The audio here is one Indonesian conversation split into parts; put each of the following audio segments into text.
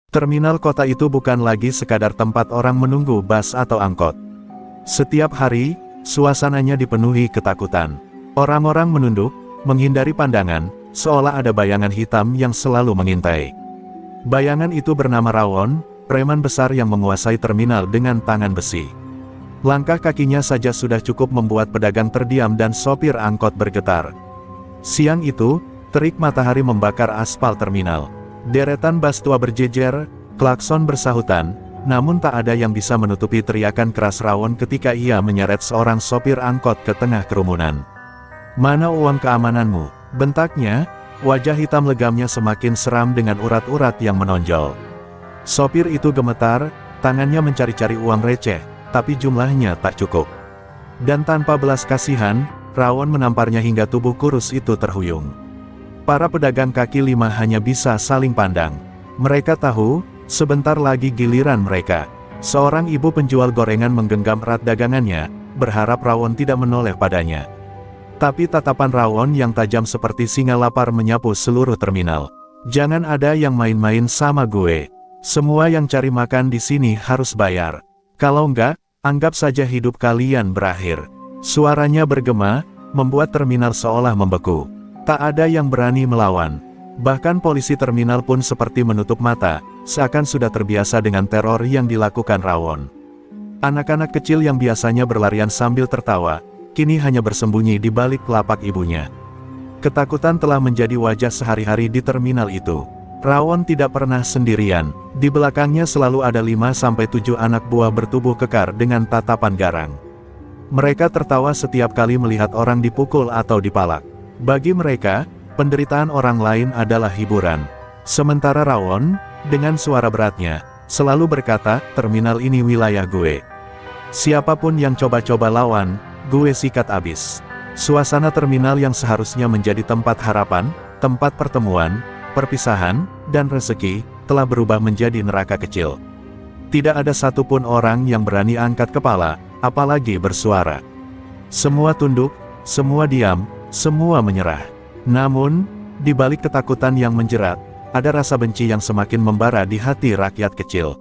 Terminal kota itu bukan lagi sekadar tempat orang menunggu bus atau angkot. Setiap hari, suasananya dipenuhi ketakutan. Orang-orang menunduk, menghindari pandangan, seolah ada bayangan hitam yang selalu mengintai. Bayangan itu bernama Rawon, preman besar yang menguasai terminal dengan tangan besi. Langkah kakinya saja sudah cukup membuat pedagang terdiam dan sopir angkot bergetar. Siang itu, terik matahari membakar aspal terminal. Deretan bus tua berjejer, klakson bersahutan, namun tak ada yang bisa menutupi teriakan keras Rawon ketika ia menyeret seorang sopir angkot ke tengah kerumunan. "Mana uang keamananmu?" bentaknya, wajah hitam legamnya semakin seram dengan urat-urat yang menonjol. Sopir itu gemetar, tangannya mencari-cari uang receh, tapi jumlahnya tak cukup. Dan tanpa belas kasihan, Rawon menamparnya hingga tubuh kurus itu terhuyung. Para pedagang kaki lima hanya bisa saling pandang. Mereka tahu, sebentar lagi giliran mereka. Seorang ibu penjual gorengan menggenggam erat dagangannya, berharap Rawon tidak menoleh padanya. Tapi tatapan Rawon yang tajam seperti singa lapar menyapu seluruh terminal. "Jangan ada yang main-main sama gue. Semua yang cari makan di sini harus bayar. Kalau enggak, anggap saja hidup kalian berakhir." Suaranya bergema, membuat terminal seolah membeku. Tak ada yang berani melawan. Bahkan polisi terminal pun seperti menutup mata, seakan sudah terbiasa dengan teror yang dilakukan Rawon. Anak-anak kecil yang biasanya berlarian sambil tertawa, kini hanya bersembunyi di balik lapak ibunya. Ketakutan telah menjadi wajah sehari-hari di terminal itu. Rawon tidak pernah sendirian, di belakangnya selalu ada 5-7 anak buah bertubuh kekar dengan tatapan garang. Mereka tertawa setiap kali melihat orang dipukul atau dipalak. Bagi mereka, penderitaan orang lain adalah hiburan. Sementara Rawon, dengan suara beratnya, selalu berkata, "Terminal ini wilayah gue. Siapapun yang coba-coba lawan, gue sikat abis." Suasana terminal yang seharusnya menjadi tempat harapan, tempat pertemuan, perpisahan, dan rezeki, telah berubah menjadi neraka kecil. Tidak ada satupun orang yang berani angkat kepala, apalagi bersuara. Semua tunduk, semua diam, semua menyerah. Namun, di balik ketakutan yang menjerat, ada rasa benci yang semakin membara di hati rakyat kecil.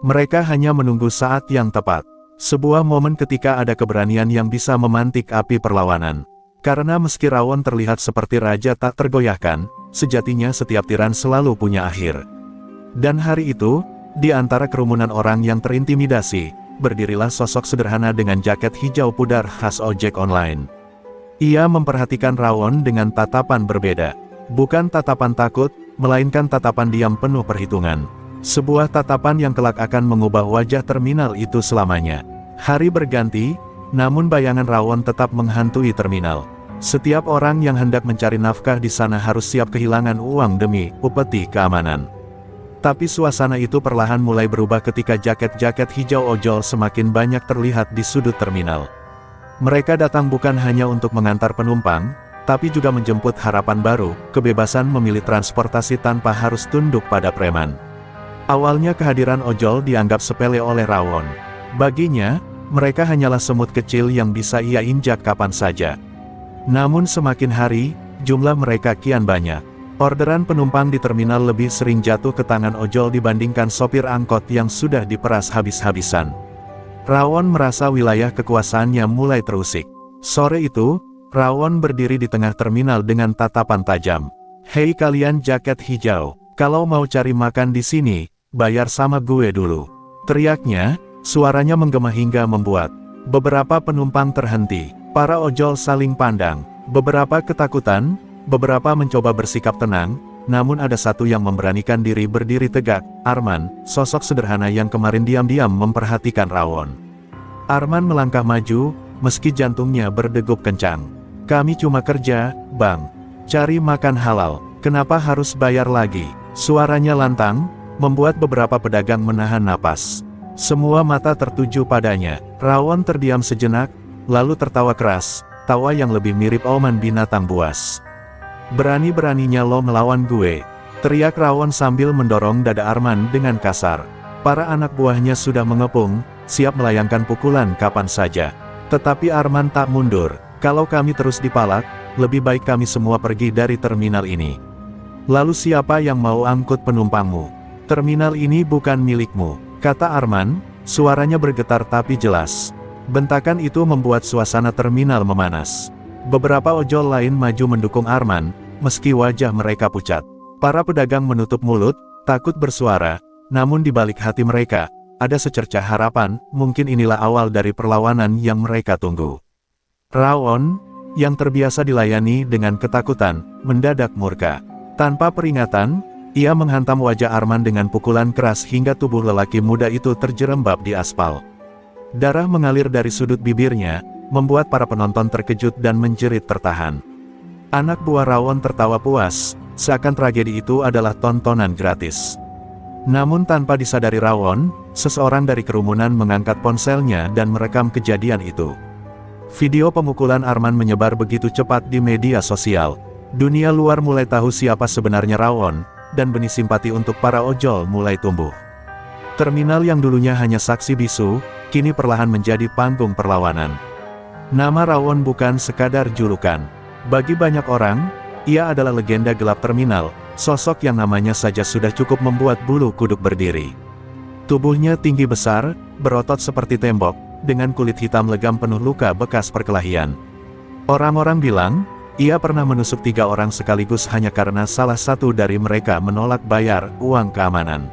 Mereka hanya menunggu saat yang tepat. Sebuah momen ketika ada keberanian yang bisa memantik api perlawanan. Karena meski Rawon terlihat seperti raja tak tergoyahkan, sejatinya setiap tiran selalu punya akhir. Dan hari itu, di antara kerumunan orang yang terintimidasi, berdirilah sosok sederhana dengan jaket hijau pudar khas ojek online. Ia memperhatikan Rawon dengan tatapan berbeda. Bukan tatapan takut, melainkan tatapan diam penuh perhitungan. Sebuah tatapan yang kelak akan mengubah wajah terminal itu selamanya. Hari berganti, namun bayangan Rawon tetap menghantui terminal. Setiap orang yang hendak mencari nafkah di sana harus siap kehilangan uang demi upeti keamanan. Tapi suasana itu perlahan mulai berubah ketika jaket-jaket hijau ojol semakin banyak terlihat di sudut terminal. Mereka datang bukan hanya untuk mengantar penumpang, tapi juga menjemput harapan baru, kebebasan memilih transportasi tanpa harus tunduk pada preman. Awalnya kehadiran ojol dianggap sepele oleh Rawon. Baginya, mereka hanyalah semut kecil yang bisa ia injak kapan saja. Namun semakin hari, jumlah mereka kian banyak. Orderan penumpang di terminal lebih sering jatuh ke tangan ojol dibandingkan sopir angkot yang sudah diperas habis-habisan. Rawon merasa wilayah kekuasaannya mulai terusik. Sore itu, Rawon berdiri di tengah terminal dengan tatapan tajam. "Hei kalian jaket hijau, kalau mau cari makan di sini, bayar sama gue dulu." Teriaknya, suaranya menggema hingga membuat beberapa penumpang terhenti. Para ojol saling pandang, beberapa ketakutan, beberapa mencoba bersikap tenang, namun ada satu yang memberanikan diri berdiri tegak, Arman, sosok sederhana yang kemarin diam-diam memperhatikan Rawon. Arman melangkah maju, meski jantungnya berdegup kencang. "Kami cuma kerja, Bang. Cari makan halal, kenapa harus bayar lagi?" Suaranya lantang, membuat beberapa pedagang menahan napas. Semua mata tertuju padanya. Rawon terdiam sejenak, lalu tertawa keras, tawa yang lebih mirip oman binatang buas. "Berani-beraninya lo melawan gue," teriak Rawon sambil mendorong dada Arman dengan kasar. Para anak buahnya sudah mengepung, siap melayangkan pukulan kapan saja. Tetapi Arman tak mundur. "Kalau kami terus dipalak, lebih baik kami semua pergi dari terminal ini. Lalu siapa yang mau angkut penumpangmu?" "Terminal ini bukan milikmu," kata Arman, suaranya bergetar tapi jelas. Bentakan itu membuat suasana terminal memanas. Beberapa ojol lain maju mendukung Arman, meski wajah mereka pucat. Para pedagang menutup mulut, takut bersuara, namun di balik hati mereka, ada secercah harapan, mungkin inilah awal dari perlawanan yang mereka tunggu. Rawon, yang terbiasa dilayani dengan ketakutan, mendadak murka. Tanpa peringatan, ia menghantam wajah Arman dengan pukulan keras hingga tubuh lelaki muda itu terjerembab di aspal. Darah mengalir dari sudut bibirnya, membuat para penonton terkejut dan menjerit tertahan. Anak buah Rawon tertawa puas, seakan tragedi itu adalah tontonan gratis. Namun tanpa disadari Rawon, seseorang dari kerumunan mengangkat ponselnya dan merekam kejadian itu. Video pemukulan Arman menyebar begitu cepat di media sosial. Dunia luar mulai tahu siapa sebenarnya Rawon, dan benih simpati untuk para ojol mulai tumbuh. Terminal yang dulunya hanya saksi bisu, kini perlahan menjadi panggung perlawanan. Nama Rawon bukan sekadar julukan. Bagi banyak orang, ia adalah legenda gelap terminal, sosok yang namanya saja sudah cukup membuat bulu kuduk berdiri. Tubuhnya tinggi besar, berotot seperti tembok, dengan kulit hitam legam penuh luka bekas perkelahian. Orang-orang bilang, ia pernah menusuk 3 orang sekaligus hanya karena salah satu dari mereka menolak bayar uang keamanan.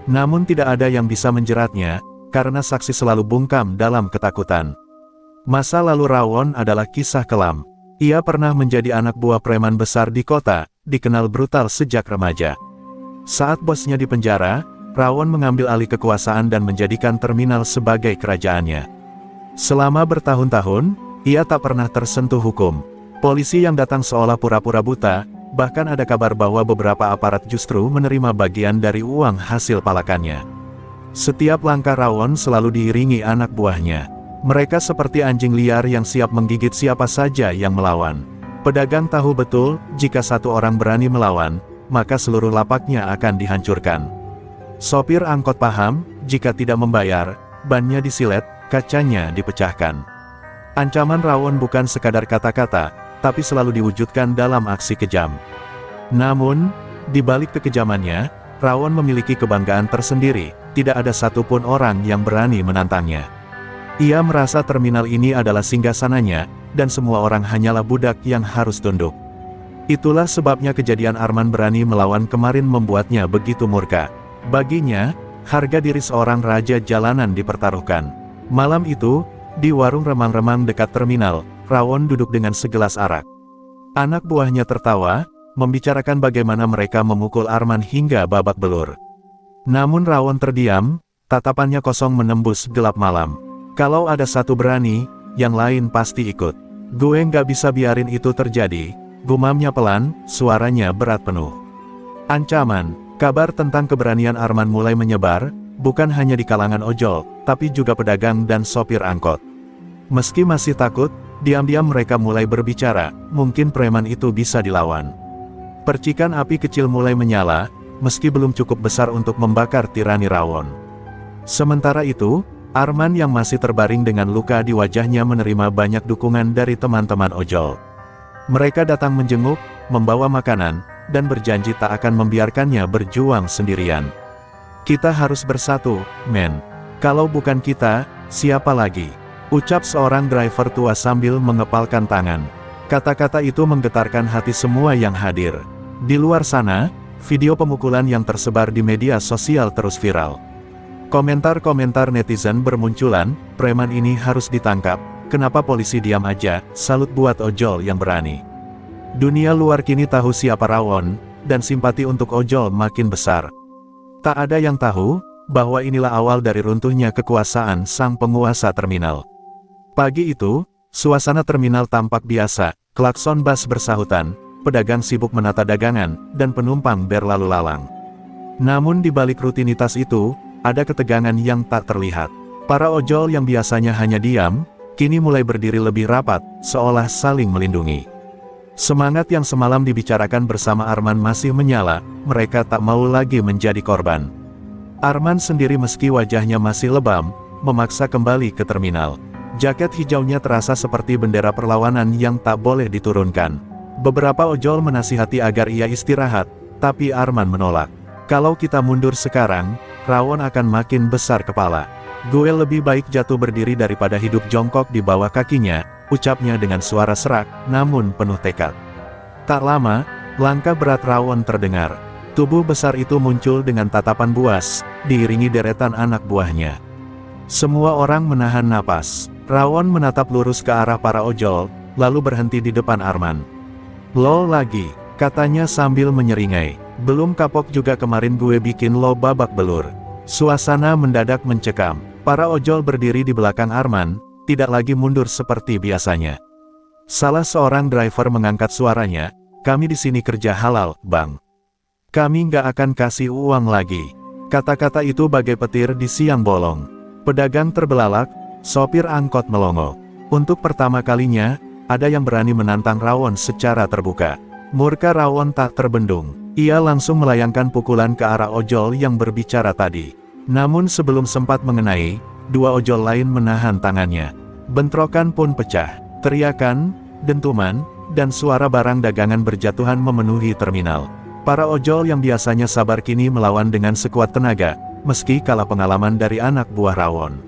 Namun tidak ada yang bisa menjeratnya, karena saksi selalu bungkam dalam ketakutan. Masa lalu Rawon adalah kisah kelam. Ia pernah menjadi anak buah preman besar di kota, dikenal brutal sejak remaja. Saat bosnya dipenjara, Rawon mengambil alih kekuasaan dan menjadikan terminal sebagai kerajaannya. Selama bertahun-tahun, ia tak pernah tersentuh hukum. Polisi yang datang seolah pura-pura buta, bahkan ada kabar bahwa beberapa aparat justru menerima bagian dari uang hasil palakannya. Setiap langkah Rawon selalu diiringi anak buahnya. Mereka seperti anjing liar yang siap menggigit siapa saja yang melawan. Pedagang tahu betul, jika satu orang berani melawan, maka seluruh lapaknya akan dihancurkan. Sopir angkot paham, jika tidak membayar, bannya disilet, kacanya dipecahkan. Ancaman Rawon bukan sekadar kata-kata, tapi selalu diwujudkan dalam aksi kejam. Namun, di balik kekejamannya, Rawon memiliki kebanggaan tersendiri, tidak ada satupun orang yang berani menantangnya. Ia merasa terminal ini adalah singgasananya, dan semua orang hanyalah budak yang harus tunduk. Itulah sebabnya kejadian Arman berani melawan kemarin membuatnya begitu murka. Baginya, harga diri seorang raja jalanan dipertaruhkan. Malam itu, di warung remang-remang dekat terminal, Rawon duduk dengan segelas arak. Anak buahnya tertawa, membicarakan bagaimana mereka memukul Arman hingga babak belur. Namun Rawon terdiam, tatapannya kosong menembus gelap malam. "Kalau ada satu berani, yang lain pasti ikut. Gue nggak bisa biarin itu terjadi," gumamnya pelan, suaranya berat penuh. Ancaman, kabar tentang keberanian Arman mulai menyebar, bukan hanya di kalangan ojol, tapi juga pedagang dan sopir angkot. Meski masih takut, diam-diam mereka mulai berbicara, mungkin preman itu bisa dilawan. Percikan api kecil mulai menyala, meski belum cukup besar untuk membakar tirani Rawon. Sementara itu, Arman yang masih terbaring dengan luka di wajahnya menerima banyak dukungan dari teman-teman ojol. Mereka datang menjenguk, membawa makanan, dan berjanji tak akan membiarkannya berjuang sendirian. "Kita harus bersatu, men. Kalau bukan kita, siapa lagi?" ucap seorang driver tua sambil mengepalkan tangan. Kata-kata itu menggetarkan hati semua yang hadir. Di luar sana, video pemukulan yang tersebar di media sosial terus viral. Komentar-komentar netizen bermunculan, "Preman ini harus ditangkap, kenapa polisi diam aja, salut buat ojol yang berani." Dunia luar kini tahu siapa Rawon, dan simpati untuk ojol makin besar. Tak ada yang tahu, bahwa inilah awal dari runtuhnya kekuasaan sang penguasa terminal. Pagi itu, suasana terminal tampak biasa, klakson bus bersahutan, pedagang sibuk menata dagangan, dan penumpang berlalu lalang. Namun di balik rutinitas itu, ada ketegangan yang tak terlihat. Para ojol yang biasanya hanya diam, kini mulai berdiri lebih rapat, seolah saling melindungi. Semangat yang semalam dibicarakan bersama Arman masih menyala, mereka tak mau lagi menjadi korban. Arman sendiri meski wajahnya masih lebam, memaksa kembali ke terminal. Jaket hijaunya terasa seperti bendera perlawanan yang tak boleh diturunkan. Beberapa ojol menasihati agar ia istirahat, tapi Arman menolak. Kalau kita mundur sekarang, Rawon akan makin besar kepala. Gue lebih baik jatuh berdiri daripada hidup jongkok di bawah kakinya, ucapnya dengan suara serak, namun penuh tekad. Tak lama, langkah berat Rawon terdengar. Tubuh besar itu muncul dengan tatapan buas, diiringi deretan anak buahnya. Semua orang menahan napas. Rawon menatap lurus ke arah para ojol, lalu berhenti di depan Arman. "Lo lagi," katanya sambil menyeringai. "Belum kapok juga kemarin gue bikin lo babak belur." Suasana mendadak mencekam. Para ojol berdiri di belakang Arman, tidak lagi mundur seperti biasanya. Salah seorang driver mengangkat suaranya, "Kami di sini kerja halal, Bang. Kami nggak akan kasih uang lagi." Kata-kata itu bagai petir di siang bolong. Pedagang terbelalak, sopir angkot melongo. Untuk pertama kalinya, ada yang berani menantang Rawon secara terbuka. Murka Rawon tak terbendung. Ia langsung melayangkan pukulan ke arah ojol yang berbicara tadi. Namun sebelum sempat mengenai, dua ojol lain menahan tangannya. Bentrokan pun pecah. Teriakan, dentuman, dan suara barang dagangan berjatuhan memenuhi terminal. Para ojol yang biasanya sabar kini melawan dengan sekuat tenaga, meski kalah pengalaman dari anak buah Rawon.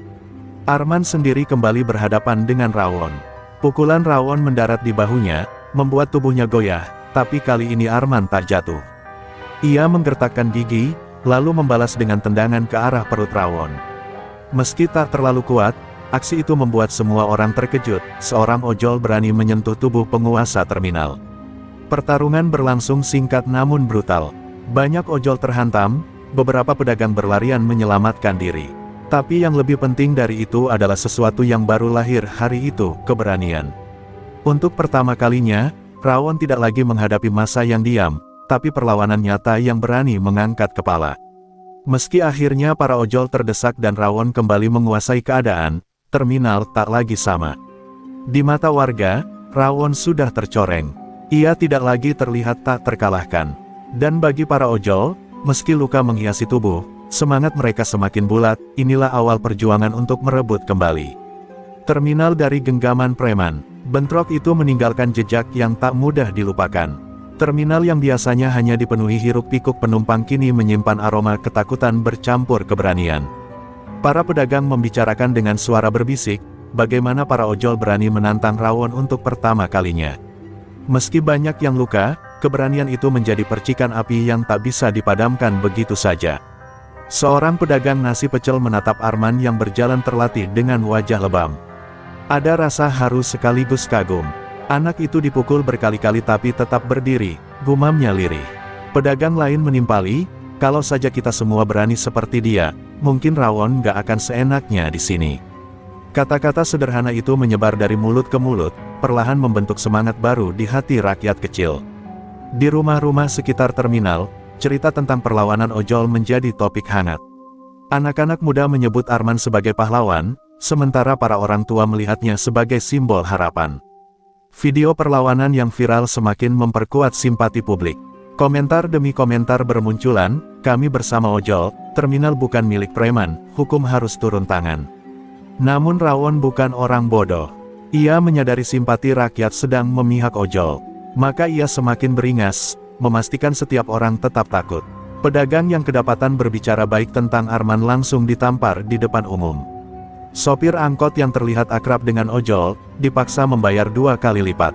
Arman sendiri kembali berhadapan dengan Rawon. Pukulan Rawon mendarat di bahunya, membuat tubuhnya goyah, tapi kali ini Arman tak jatuh. Ia menggertakkan gigi, lalu membalas dengan tendangan ke arah perut Rawon. Meski tak terlalu kuat, aksi itu membuat semua orang terkejut. Seorang ojol berani menyentuh tubuh penguasa terminal. Pertarungan berlangsung singkat namun brutal. Banyak ojol terhantam, beberapa pedagang berlarian menyelamatkan diri. Tapi yang lebih penting dari itu adalah sesuatu yang baru lahir hari itu, keberanian. Untuk pertama kalinya, Rawon tidak lagi menghadapi massa yang diam, tapi perlawanan nyata yang berani mengangkat kepala. Meski akhirnya para ojol terdesak dan Rawon kembali menguasai keadaan, terminal tak lagi sama. Di mata warga, Rawon sudah tercoreng. Ia tidak lagi terlihat tak terkalahkan. Dan bagi para ojol, meski luka menghiasi tubuh, semangat mereka semakin bulat. Inilah awal perjuangan untuk merebut kembali terminal dari genggaman preman. Bentrok itu meninggalkan jejak yang tak mudah dilupakan. Terminal yang biasanya hanya dipenuhi hiruk-pikuk penumpang kini menyimpan aroma ketakutan bercampur keberanian. Para pedagang membicarakan dengan suara berbisik, bagaimana para ojol berani menantang Rawon untuk pertama kalinya. Meski banyak yang luka, keberanian itu menjadi percikan api yang tak bisa dipadamkan begitu saja. Seorang pedagang nasi pecel menatap Arman yang berjalan terlatih dengan wajah lebam. Ada rasa haru sekaligus kagum. Anak itu dipukul berkali-kali tapi tetap berdiri, gumamnya lirih. Pedagang lain menimpali, "Kalau saja kita semua berani seperti dia, mungkin Rawon gak akan seenaknya di sini." Kata-kata sederhana itu menyebar dari mulut ke mulut, perlahan membentuk semangat baru di hati rakyat kecil. Di rumah-rumah sekitar terminal, cerita tentang perlawanan ojol menjadi topik hangat. Anak-anak muda menyebut Arman sebagai pahlawan, sementara para orang tua melihatnya sebagai simbol harapan. Video perlawanan yang viral semakin memperkuat simpati publik. Komentar demi komentar bermunculan, "Kami bersama ojol, terminal bukan milik preman, hukum harus turun tangan." Namun Rawon bukan orang bodoh. Ia menyadari simpati rakyat sedang memihak ojol. Maka ia semakin beringas, memastikan setiap orang tetap takut. Pedagang yang kedapatan berbicara baik tentang Arman langsung ditampar di depan umum. Sopir angkot yang terlihat akrab dengan ojol, dipaksa membayar 2 kali lipat.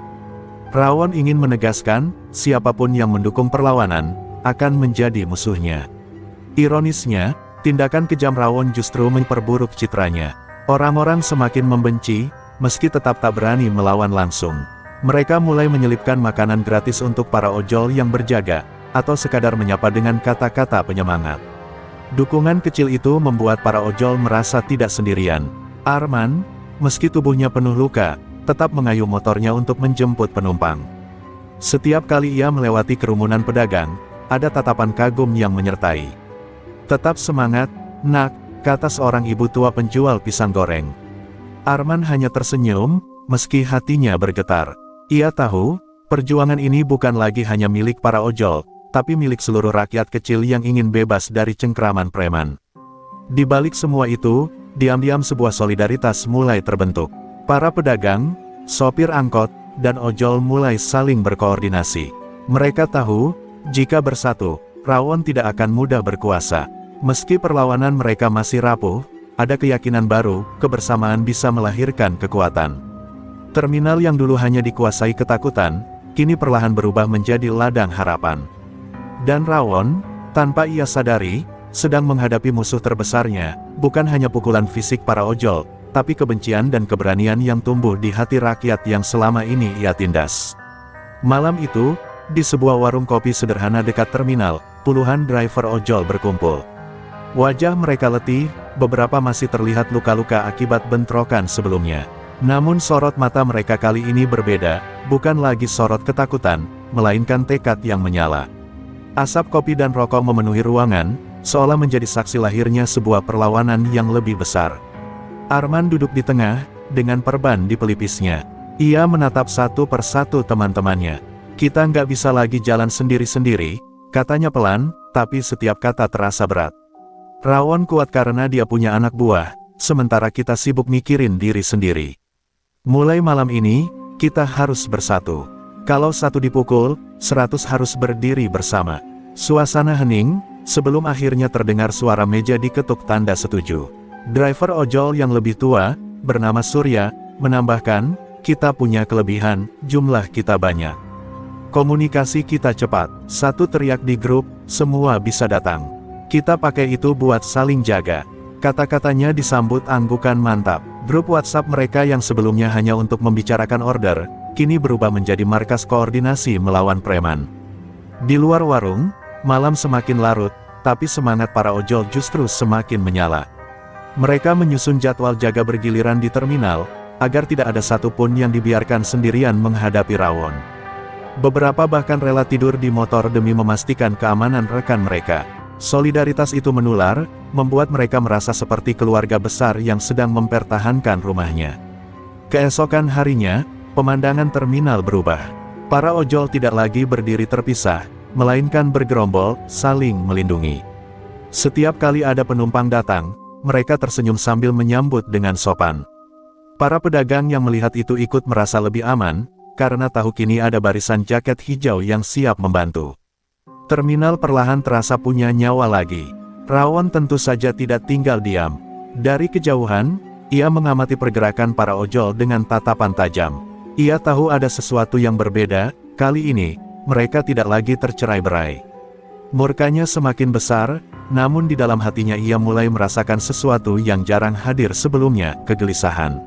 Rawon ingin menegaskan, siapapun yang mendukung perlawanan, akan menjadi musuhnya. Ironisnya, tindakan kejam Rawon justru memperburuk citranya. Orang-orang semakin membenci, meski tetap tak berani melawan langsung. Mereka mulai menyelipkan makanan gratis untuk para ojol yang berjaga, atau sekadar menyapa dengan kata-kata penyemangat. Dukungan kecil itu membuat para ojol merasa tidak sendirian. Arman, meski tubuhnya penuh luka, tetap mengayuh motornya untuk menjemput penumpang. Setiap kali ia melewati kerumunan pedagang, ada tatapan kagum yang menyertai. "Tetap semangat, nak," kata seorang ibu tua penjual pisang goreng. Arman hanya tersenyum, meski hatinya bergetar. Ia tahu, perjuangan ini bukan lagi hanya milik para ojol, tapi milik seluruh rakyat kecil yang ingin bebas dari cengkraman preman. Di balik semua itu, diam-diam sebuah solidaritas mulai terbentuk. Para pedagang, sopir angkot, dan ojol mulai saling berkoordinasi. Mereka tahu, jika bersatu, Rawon tidak akan mudah berkuasa. Meski perlawanan mereka masih rapuh, ada keyakinan baru, kebersamaan bisa melahirkan kekuatan. Terminal yang dulu hanya dikuasai ketakutan, kini perlahan berubah menjadi ladang harapan. Dan Rawon, tanpa ia sadari, sedang menghadapi musuh terbesarnya, bukan hanya pukulan fisik para ojol, tapi kebencian dan keberanian yang tumbuh di hati rakyat yang selama ini ia tindas. Malam itu, di sebuah warung kopi sederhana dekat terminal, puluhan driver ojol berkumpul. Wajah mereka letih, beberapa masih terlihat luka-luka akibat bentrokan sebelumnya. Namun sorot mata mereka kali ini berbeda, bukan lagi sorot ketakutan, melainkan tekad yang menyala. Asap kopi dan rokok memenuhi ruangan, seolah menjadi saksi lahirnya sebuah perlawanan yang lebih besar. Arman duduk di tengah, dengan perban di pelipisnya. Ia menatap satu persatu teman-temannya. "Kita nggak bisa lagi jalan sendiri-sendiri," katanya pelan, tapi setiap kata terasa berat. "Rawon kuat karena dia punya anak buah, sementara kita sibuk mikirin diri sendiri. Mulai malam ini, kita harus bersatu. Kalau satu dipukul, 100 harus berdiri bersama." Suasana hening, sebelum akhirnya terdengar suara meja diketuk tanda setuju. Driver ojol yang lebih tua, bernama Surya, menambahkan, "Kita punya kelebihan, jumlah kita banyak. Komunikasi kita cepat." Satu teriak di grup, "Semua bisa datang. Kita pakai itu buat saling jaga." Kata-katanya disambut anggukan mantap. Grup WhatsApp mereka yang sebelumnya hanya untuk membicarakan order, kini berubah menjadi markas koordinasi melawan preman. Di luar warung, malam semakin larut, tapi semangat para ojol justru semakin menyala. Mereka menyusun jadwal jaga bergiliran di terminal, agar tidak ada satupun yang dibiarkan sendirian menghadapi Rawon. Beberapa bahkan rela tidur di motor demi memastikan keamanan rekan mereka. Solidaritas itu menular, membuat mereka merasa seperti keluarga besar yang sedang mempertahankan rumahnya. Keesokan harinya, pemandangan terminal berubah. Para ojol tidak lagi berdiri terpisah, melainkan bergerombol, saling melindungi. Setiap kali ada penumpang datang, mereka tersenyum sambil menyambut dengan sopan. Para pedagang yang melihat itu ikut merasa lebih aman, karena tahu kini ada barisan jaket hijau yang siap membantu. Terminal perlahan terasa punya nyawa lagi. Rawon tentu saja tidak tinggal diam. Dari kejauhan, ia mengamati pergerakan para ojol dengan tatapan tajam. Ia tahu ada sesuatu yang berbeda, kali ini, mereka tidak lagi tercerai-berai. Murkanya semakin besar, namun di dalam hatinya ia mulai merasakan sesuatu yang jarang hadir sebelumnya, kegelisahan.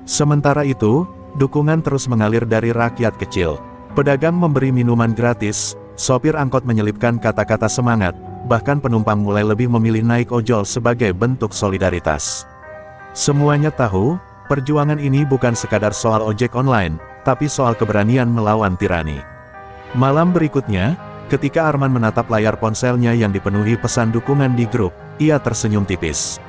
Sementara itu, dukungan terus mengalir dari rakyat kecil. Pedagang memberi minuman gratis, sopir angkot menyelipkan kata-kata semangat, bahkan penumpang mulai lebih memilih naik ojol sebagai bentuk solidaritas. Semuanya tahu, perjuangan ini bukan sekadar soal ojek online, tapi soal keberanian melawan tirani. Malam berikutnya, ketika Arman menatap layar ponselnya yang dipenuhi pesan dukungan di grup, ia tersenyum tipis.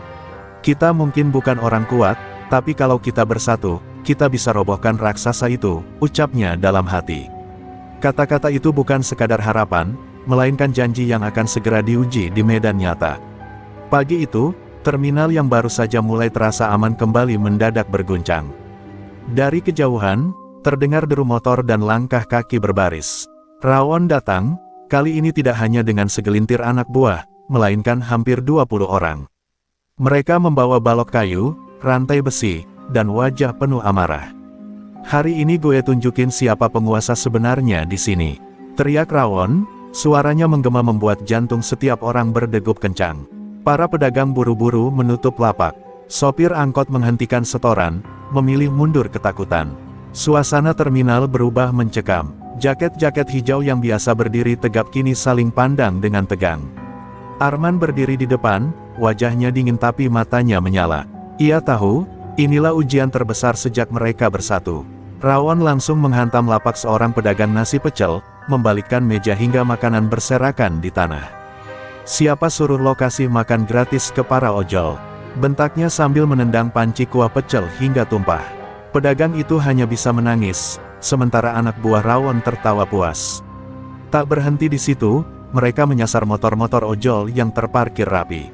"Kita mungkin bukan orang kuat, tapi kalau kita bersatu, kita bisa robohkan raksasa itu," ucapnya dalam hati. Kata-kata itu bukan sekadar harapan, melainkan janji yang akan segera diuji di medan nyata. Pagi itu, terminal yang baru saja mulai terasa aman kembali mendadak berguncang. Dari kejauhan, terdengar deru motor dan langkah kaki berbaris. Rawon datang, kali ini tidak hanya dengan segelintir anak buah, melainkan hampir 20 orang. Mereka membawa balok kayu, rantai besi, dan wajah penuh amarah. "Hari ini gue tunjukin siapa penguasa sebenarnya di sini," teriak Rawon, suaranya menggema membuat jantung setiap orang berdegup kencang. Para pedagang buru-buru menutup lapak. Sopir angkot menghentikan setoran, memilih mundur ketakutan. Suasana terminal berubah mencekam. Jaket-jaket hijau yang biasa berdiri tegap kini saling pandang dengan tegang. Arman berdiri di depan, wajahnya dingin tapi matanya menyala. Ia tahu, inilah ujian terbesar sejak mereka bersatu. Rawon langsung menghantam lapak seorang pedagang nasi pecel, membalikkan meja hingga makanan berserakan di tanah. "Siapa suruh lo kasih makan gratis ke para ojol?" bentaknya sambil menendang panci kuah pecel hingga tumpah. Pedagang itu hanya bisa menangis, sementara anak buah Rawon tertawa puas. Tak berhenti di situ, mereka menyasar motor-motor ojol yang terparkir rapi.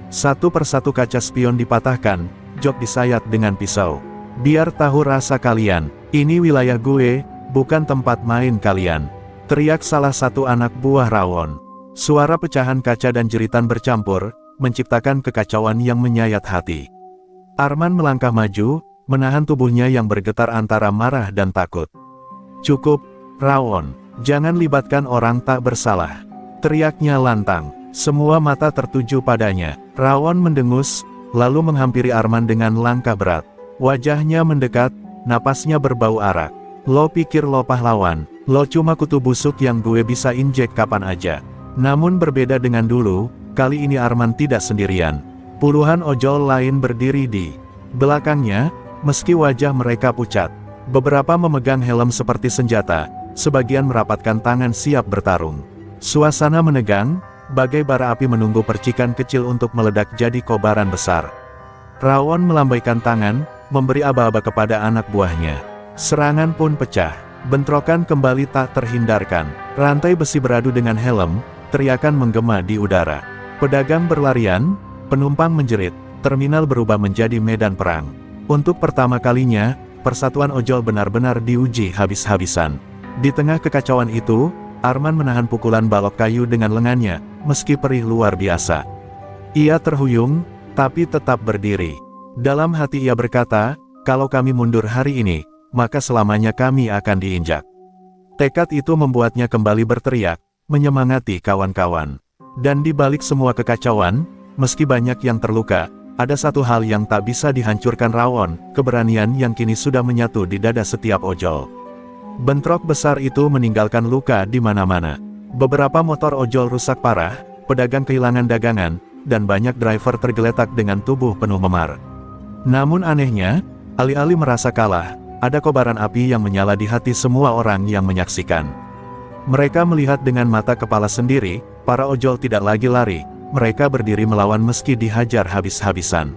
Satu persatu kaca spion dipatahkan, jok disayat dengan pisau. "Biar tahu rasa kalian, ini wilayah gue, bukan tempat main kalian," teriak salah satu anak buah Rawon. Suara pecahan kaca dan jeritan bercampur, menciptakan kekacauan yang menyayat hati. Arman melangkah maju, menahan tubuhnya yang bergetar antara marah dan takut. "Cukup, Rawon, jangan libatkan orang tak bersalah," teriaknya lantang. Semua mata tertuju padanya. Rawon mendengus, lalu menghampiri Arman dengan langkah berat. Wajahnya mendekat, napasnya berbau arak. "Lo pikir lo pahlawan? Lo cuma kutu busuk yang gue bisa injek kapan aja." Namun berbeda dengan dulu, kali ini Arman tidak sendirian. Puluhan ojol lain berdiri di belakangnya, meski wajah mereka pucat. Beberapa memegang helm seperti senjata, sebagian merapatkan tangan siap bertarung. Suasana menegang, bagai bara api menunggu percikan kecil untuk meledak jadi kobaran besar. Rawon melambaikan tangan, memberi aba-aba kepada anak buahnya. Serangan pun pecah. Bentrokan kembali tak terhindarkan. Rantai besi beradu dengan helm, teriakan menggema di udara. Pedagang berlarian, penumpang menjerit, terminal berubah menjadi medan perang. Untuk pertama kalinya, persatuan ojol benar-benar diuji habis-habisan. Di tengah kekacauan itu, Arman menahan pukulan balok kayu dengan lengannya, meski perih luar biasa. Ia terhuyung, tapi tetap berdiri. Dalam hati ia berkata, "Kalau kami mundur hari ini, maka selamanya kami akan diinjak." Tekad itu membuatnya kembali berteriak, menyemangati kawan-kawan. Dan di balik semua kekacauan, meski banyak yang terluka, ada satu hal yang tak bisa dihancurkan Rawon, keberanian yang kini sudah menyatu di dada setiap ojol. Bentrok besar itu meninggalkan luka di mana-mana. Beberapa motor ojol rusak parah, pedagang kehilangan dagangan, dan banyak driver tergeletak dengan tubuh penuh memar. Namun anehnya, alih-alih merasa kalah, ada kobaran api yang menyala di hati semua orang yang menyaksikan. Mereka melihat dengan mata kepala sendiri, para ojol tidak lagi lari, mereka berdiri melawan meski dihajar habis-habisan.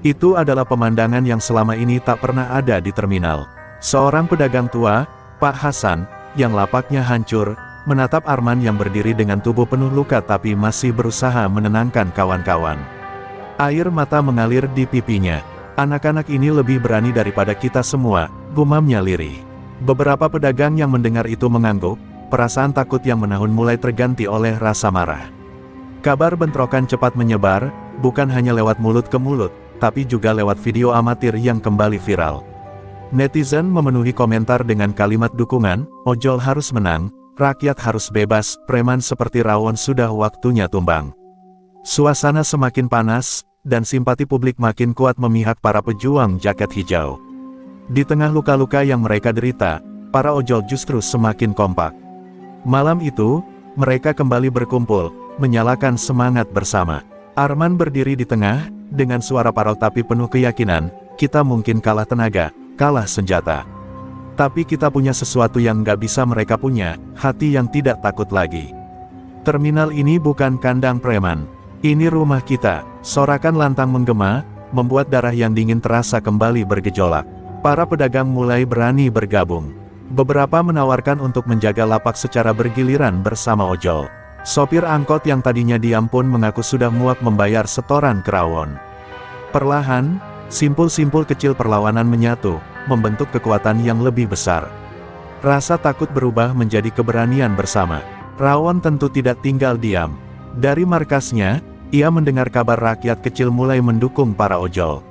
Itu adalah pemandangan yang selama ini tak pernah ada di terminal. Seorang pedagang tua, Pak Hasan, yang lapaknya hancur, menatap Arman yang berdiri dengan tubuh penuh luka tapi masih berusaha menenangkan kawan-kawan. Air mata mengalir di pipinya. "Anak-anak ini lebih berani daripada kita semua," gumamnya lirih. Beberapa pedagang yang mendengar itu mengangguk, perasaan takut yang menahun mulai terganti oleh rasa marah. Kabar bentrokan cepat menyebar, bukan hanya lewat mulut ke mulut, tapi juga lewat video amatir yang kembali viral. Netizen memenuhi komentar dengan kalimat dukungan, "Ojol harus menang, rakyat harus bebas, preman seperti Rawon sudah waktunya tumbang." Suasana semakin panas, dan simpati publik makin kuat memihak para pejuang jaket hijau. Di tengah luka-luka yang mereka derita, para ojol justru semakin kompak. Malam itu, mereka kembali berkumpul, menyalakan semangat bersama. Arman berdiri di tengah, dengan suara parau tapi penuh keyakinan, "Kita mungkin kalah tenaga, kalah senjata. Tapi kita punya sesuatu yang gak bisa mereka punya, hati yang tidak takut lagi. Terminal ini bukan kandang preman. Ini rumah kita." Sorakan lantang menggema, membuat darah yang dingin terasa kembali bergejolak. Para pedagang mulai berani bergabung. Beberapa menawarkan untuk menjaga lapak secara bergiliran bersama ojol. Sopir angkot yang tadinya diam pun mengaku sudah muak membayar setoran ke Rawon. Perlahan, simpul-simpul kecil perlawanan menyatu, membentuk kekuatan yang lebih besar. Rasa takut berubah menjadi keberanian bersama. Rawon tentu tidak tinggal diam. Dari markasnya, ia mendengar kabar rakyat kecil mulai mendukung para ojol.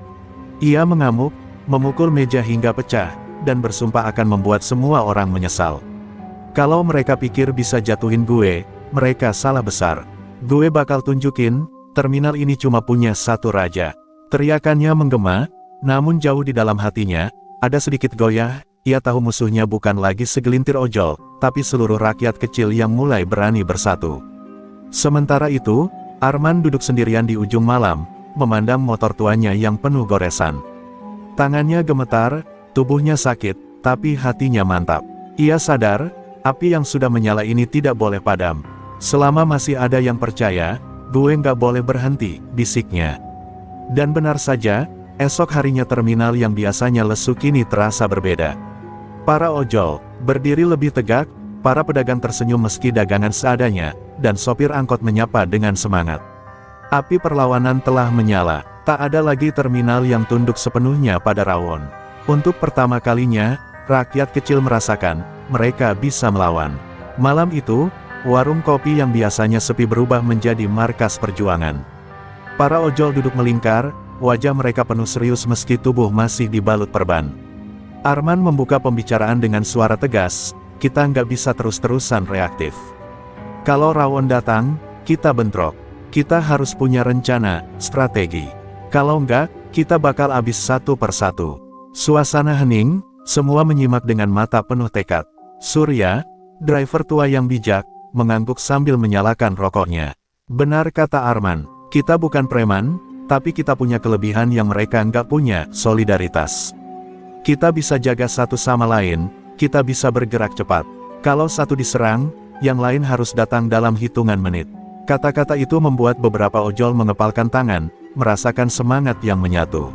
Ia mengamuk, memukul meja hingga pecah, dan bersumpah akan membuat semua orang menyesal. "Kalau mereka pikir bisa jatuhin gue, mereka salah besar. Gue bakal tunjukin, terminal ini cuma punya satu raja." Teriakannya menggema, namun jauh di dalam hatinya, ada sedikit goyah. Ia tahu musuhnya bukan lagi segelintir ojol, tapi seluruh rakyat kecil yang mulai berani bersatu. Sementara itu, Arman duduk sendirian di ujung malam, memandang motor tuanya yang penuh goresan. Tangannya gemetar, tubuhnya sakit, tapi hatinya mantap. Ia sadar, api yang sudah menyala ini tidak boleh padam. "Selama masih ada yang percaya, gue nggak boleh berhenti," bisiknya. Dan benar saja, esok harinya terminal yang biasanya lesu kini terasa berbeda. Para ojol berdiri lebih tegak, para pedagang tersenyum meski dagangan seadanya, dan sopir angkot menyapa dengan semangat. Api perlawanan telah menyala, tak ada lagi terminal yang tunduk sepenuhnya pada Rawon. Untuk pertama kalinya, rakyat kecil merasakan, mereka bisa melawan. Malam itu, warung kopi yang biasanya sepi berubah menjadi markas perjuangan. Para ojol duduk melingkar, wajah mereka penuh serius meski tubuh masih dibalut perban. Arman membuka pembicaraan dengan suara tegas, "Kita nggak bisa terus-terusan reaktif. Kalau Rawon datang, kita bentrok. Kita harus punya rencana, strategi. Kalau nggak, kita bakal habis satu persatu." Suasana hening, semua menyimak dengan mata penuh tekad. Surya, driver tua yang bijak, mengangguk sambil menyalakan rokoknya. "Benar kata Arman, kita bukan preman, tapi kita punya kelebihan yang mereka nggak punya, solidaritas. Kita bisa jaga satu sama lain, kita bisa bergerak cepat. Kalau satu diserang, yang lain harus datang dalam hitungan menit." Kata-kata itu membuat beberapa ojol mengepalkan tangan, merasakan semangat yang menyatu.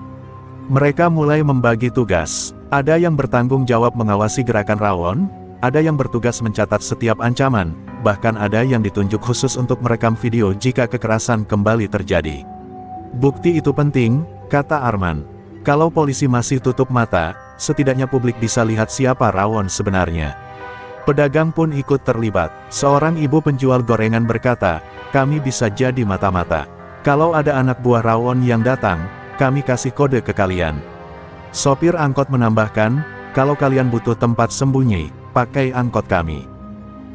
Mereka mulai membagi tugas. Ada yang bertanggung jawab mengawasi gerakan Rawon, ada yang bertugas mencatat setiap ancaman, bahkan ada yang ditunjuk khusus untuk merekam video jika kekerasan kembali terjadi. "Bukti itu penting," kata Arman. "Kalau polisi masih tutup mata, setidaknya publik bisa lihat siapa Rawon sebenarnya." Pedagang pun ikut terlibat. Seorang ibu penjual gorengan berkata, "Kami bisa jadi mata-mata. Kalau ada anak buah Rawon yang datang, kami kasih kode ke kalian." Sopir angkot menambahkan, "Kalau kalian butuh tempat sembunyi, pakai angkot kami.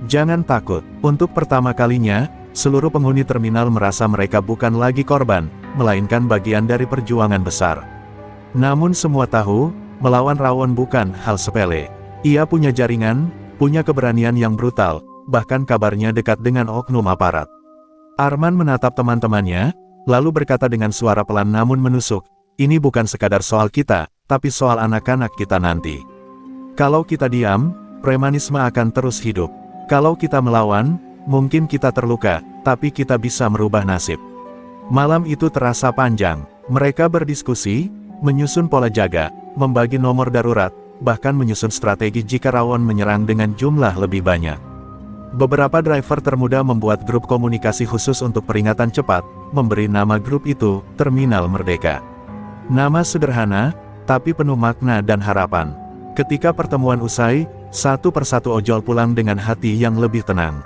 Jangan takut." Untuk pertama kalinya, seluruh penghuni terminal merasa mereka bukan lagi korban, melainkan bagian dari perjuangan besar. Namun semua tahu, melawan Rawon bukan hal sepele. Ia punya jaringan, punya keberanian yang brutal, bahkan kabarnya dekat dengan oknum aparat. Arman menatap teman-temannya, lalu berkata dengan suara pelan namun menusuk, "Ini bukan sekadar soal kita, tapi soal anak-anak kita nanti. Kalau kita diam, premanisme akan terus hidup. Kalau kita melawan, mungkin kita terluka, tapi kita bisa merubah nasib." Malam itu terasa panjang. Mereka berdiskusi, menyusun pola jaga, membagi nomor darurat, bahkan menyusun strategi jika Rawon menyerang dengan jumlah lebih banyak. Beberapa driver termuda membuat grup komunikasi khusus untuk peringatan cepat, memberi nama grup itu Terminal Merdeka. Nama sederhana, tapi penuh makna dan harapan. Ketika pertemuan usai, satu persatu ojol pulang dengan hati yang lebih tenang.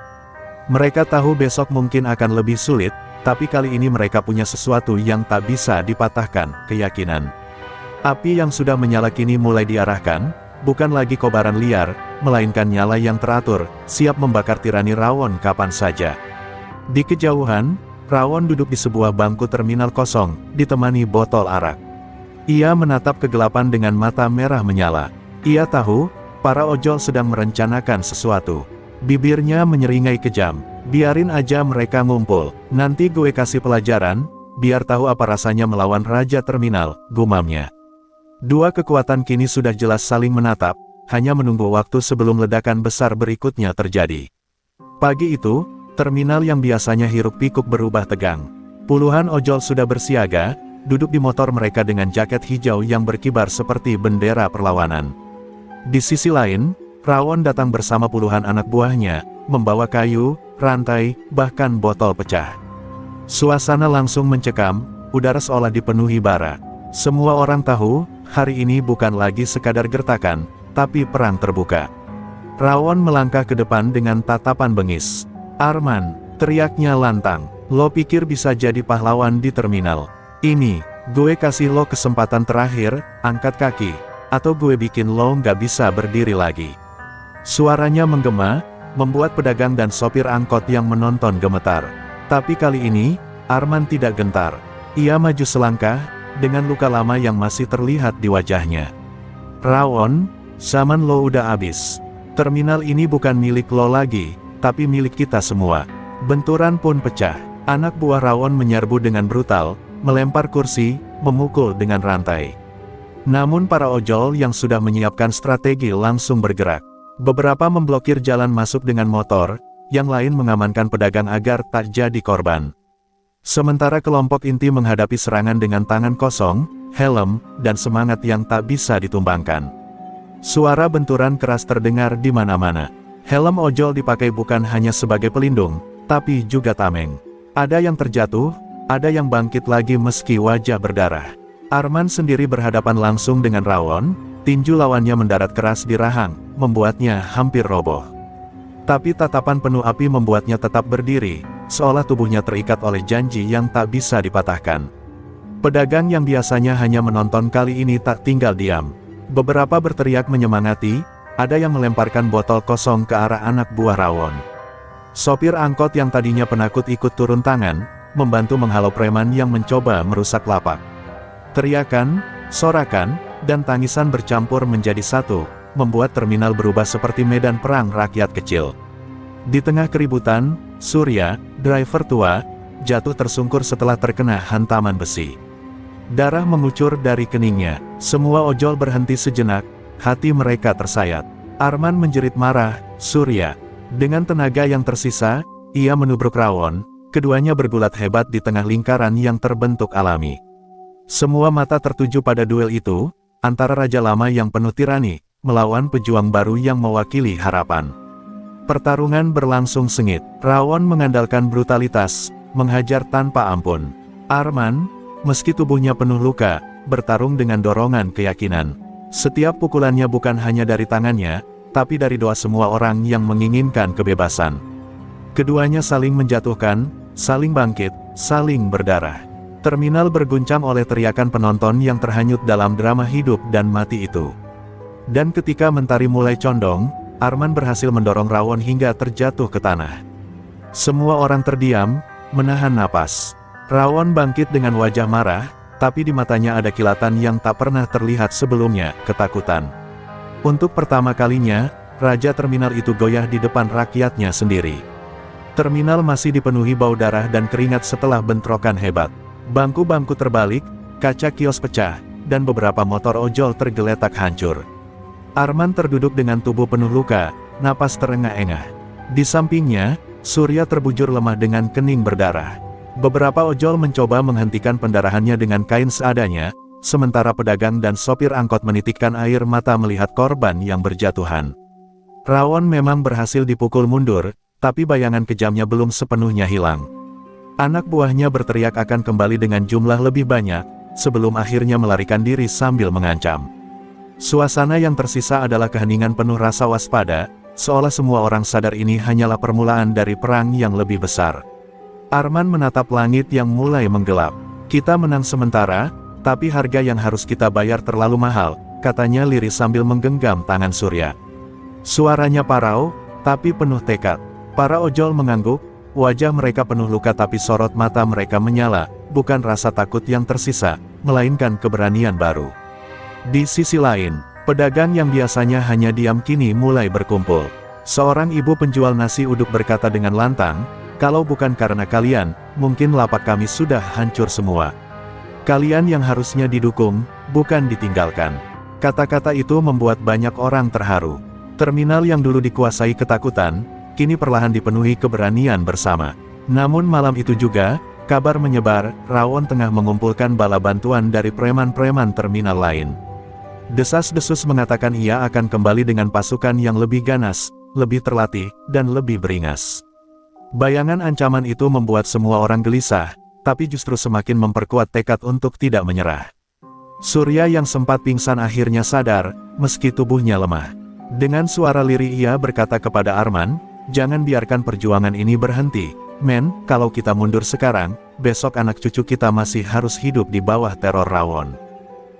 Mereka tahu besok mungkin akan lebih sulit, tapi kali ini mereka punya sesuatu yang tak bisa dipatahkan, keyakinan. Api yang sudah menyala kini mulai diarahkan, bukan lagi kobaran liar, melainkan nyala yang teratur, siap membakar tirani Rawon kapan saja. Di kejauhan, Rawon duduk di sebuah bangku terminal kosong, ditemani botol arak. Ia menatap kegelapan dengan mata merah menyala. Ia tahu, para ojol sedang merencanakan sesuatu. Bibirnya menyeringai kejam. "Biarin aja mereka ngumpul, nanti gue kasih pelajaran, biar tahu apa rasanya melawan Raja Terminal," gumamnya. Dua kekuatan kini sudah jelas saling menatap, hanya menunggu waktu sebelum ledakan besar berikutnya terjadi. Pagi itu, terminal yang biasanya hiruk-pikuk berubah tegang. Puluhan ojol sudah bersiaga, duduk di motor mereka dengan jaket hijau yang berkibar seperti bendera perlawanan. Di sisi lain, Rawon datang bersama puluhan anak buahnya, membawa kayu, rantai, bahkan botol pecah. Suasana langsung mencekam, udara seolah dipenuhi bara. Semua orang tahu, hari ini bukan lagi sekadar gertakan, tapi perang terbuka. Rawon melangkah ke depan dengan tatapan bengis. "Arman," teriaknya lantang, "lo pikir bisa jadi pahlawan di terminal? Ini, gue kasih lo kesempatan terakhir, angkat kaki, atau gue bikin lo nggak bisa berdiri lagi." Suaranya menggema, membuat pedagang dan sopir angkot yang menonton gemetar. Tapi kali ini, Arman tidak gentar. Ia maju selangkah, dengan luka lama yang masih terlihat di wajahnya. "Rawon, zaman lo udah habis. Terminal ini bukan milik lo lagi, tapi milik kita semua." Benturan pun pecah. Anak buah Rawon menyerbu dengan brutal, melempar kursi, memukul dengan rantai. Namun para ojol yang sudah menyiapkan strategi langsung bergerak. Beberapa memblokir jalan masuk dengan motor, yang lain mengamankan pedagang agar tak jadi korban. Sementara kelompok inti menghadapi serangan dengan tangan kosong, helm, dan semangat yang tak bisa ditumbangkan. Suara benturan keras terdengar di mana-mana. Helm ojol dipakai bukan hanya sebagai pelindung, tapi juga tameng. Ada yang terjatuh, ada yang bangkit lagi meski wajah berdarah. Arman sendiri berhadapan langsung dengan Rawon, tinju lawannya mendarat keras di rahang, membuatnya hampir roboh. Tapi tatapan penuh api membuatnya tetap berdiri, seolah tubuhnya terikat oleh janji yang tak bisa dipatahkan. Pedagang yang biasanya hanya menonton kali ini tak tinggal diam. Beberapa berteriak menyemangati, ada yang melemparkan botol kosong ke arah anak buah Rawon. Sopir angkot yang tadinya penakut ikut turun tangan, membantu menghalau preman yang mencoba merusak lapak. Teriakan, sorakan, dan tangisan bercampur menjadi satu, membuat terminal berubah seperti medan perang rakyat kecil. Di tengah keributan, Surya, driver tua, jatuh tersungkur setelah terkena hantaman besi. Darah mengucur dari keningnya. Semua ojol berhenti sejenak, hati mereka tersayat. Arman menjerit marah, "Surya!" Dengan tenaga yang tersisa, ia menubruk Rawon, keduanya bergulat hebat di tengah lingkaran yang terbentuk alami. Semua mata tertuju pada duel itu, antara Raja Lama yang penuh tirani, melawan pejuang baru yang mewakili harapan. Pertarungan berlangsung sengit. Rawon mengandalkan brutalitas, menghajar tanpa ampun. Arman, meski tubuhnya penuh luka, bertarung dengan dorongan keyakinan. Setiap pukulannya bukan hanya dari tangannya, tapi dari doa semua orang yang menginginkan kebebasan. Keduanya saling menjatuhkan, saling bangkit, saling berdarah. Terminal berguncang oleh teriakan penonton yang terhanyut dalam drama hidup dan mati itu. Dan ketika mentari mulai condong, Arman berhasil mendorong Rawon hingga terjatuh ke tanah. Semua orang terdiam, menahan napas. Rawon bangkit dengan wajah marah, tapi di matanya ada kilatan yang tak pernah terlihat sebelumnya, ketakutan. Untuk pertama kalinya, Raja Terminal itu goyah di depan rakyatnya sendiri. Terminal masih dipenuhi bau darah dan keringat setelah bentrokan hebat. Bangku-bangku terbalik, kaca kios pecah, dan beberapa motor ojol tergeletak hancur. Arman terduduk dengan tubuh penuh luka, napas terengah-engah. Di sampingnya, Surya terbujur lemah dengan kening berdarah. Beberapa ojol mencoba menghentikan pendarahannya dengan kain seadanya, sementara pedagang dan sopir angkot menitikkan air mata melihat korban yang berjatuhan. Rawon memang berhasil dipukul mundur, tapi bayangan kejamnya belum sepenuhnya hilang. Anak buahnya berteriak akan kembali dengan jumlah lebih banyak, sebelum akhirnya melarikan diri sambil mengancam. Suasana yang tersisa adalah keheningan penuh rasa waspada, seolah semua orang sadar ini hanyalah permulaan dari perang yang lebih besar. Arman menatap langit yang mulai menggelap. "Kita menang sementara, tapi harga yang harus kita bayar terlalu mahal," katanya lirih sambil menggenggam tangan Surya. Suaranya parau, tapi penuh tekad. Para ojol mengangguk, wajah mereka penuh luka tapi sorot mata mereka menyala, bukan rasa takut yang tersisa, melainkan keberanian baru. Di sisi lain, pedagang yang biasanya hanya diam kini mulai berkumpul. Seorang ibu penjual nasi uduk berkata dengan lantang, "Kalau bukan karena kalian, mungkin lapak kami sudah hancur semua. Kalian yang harusnya didukung, bukan ditinggalkan." Kata-kata itu membuat banyak orang terharu. Terminal yang dulu dikuasai ketakutan, kini perlahan dipenuhi keberanian bersama. Namun malam itu juga, kabar menyebar, Rawon tengah mengumpulkan bala bantuan dari preman-preman terminal lain. Desas-desus mengatakan ia akan kembali dengan pasukan yang lebih ganas, lebih terlatih, dan lebih beringas. Bayangan ancaman itu membuat semua orang gelisah, tapi justru semakin memperkuat tekad untuk tidak menyerah. Surya yang sempat pingsan akhirnya sadar, meski tubuhnya lemah. Dengan suara lirih ia berkata kepada Arman, "Jangan biarkan perjuangan ini berhenti, men, kalau kita mundur sekarang, besok anak cucu kita masih harus hidup di bawah teror Rawon."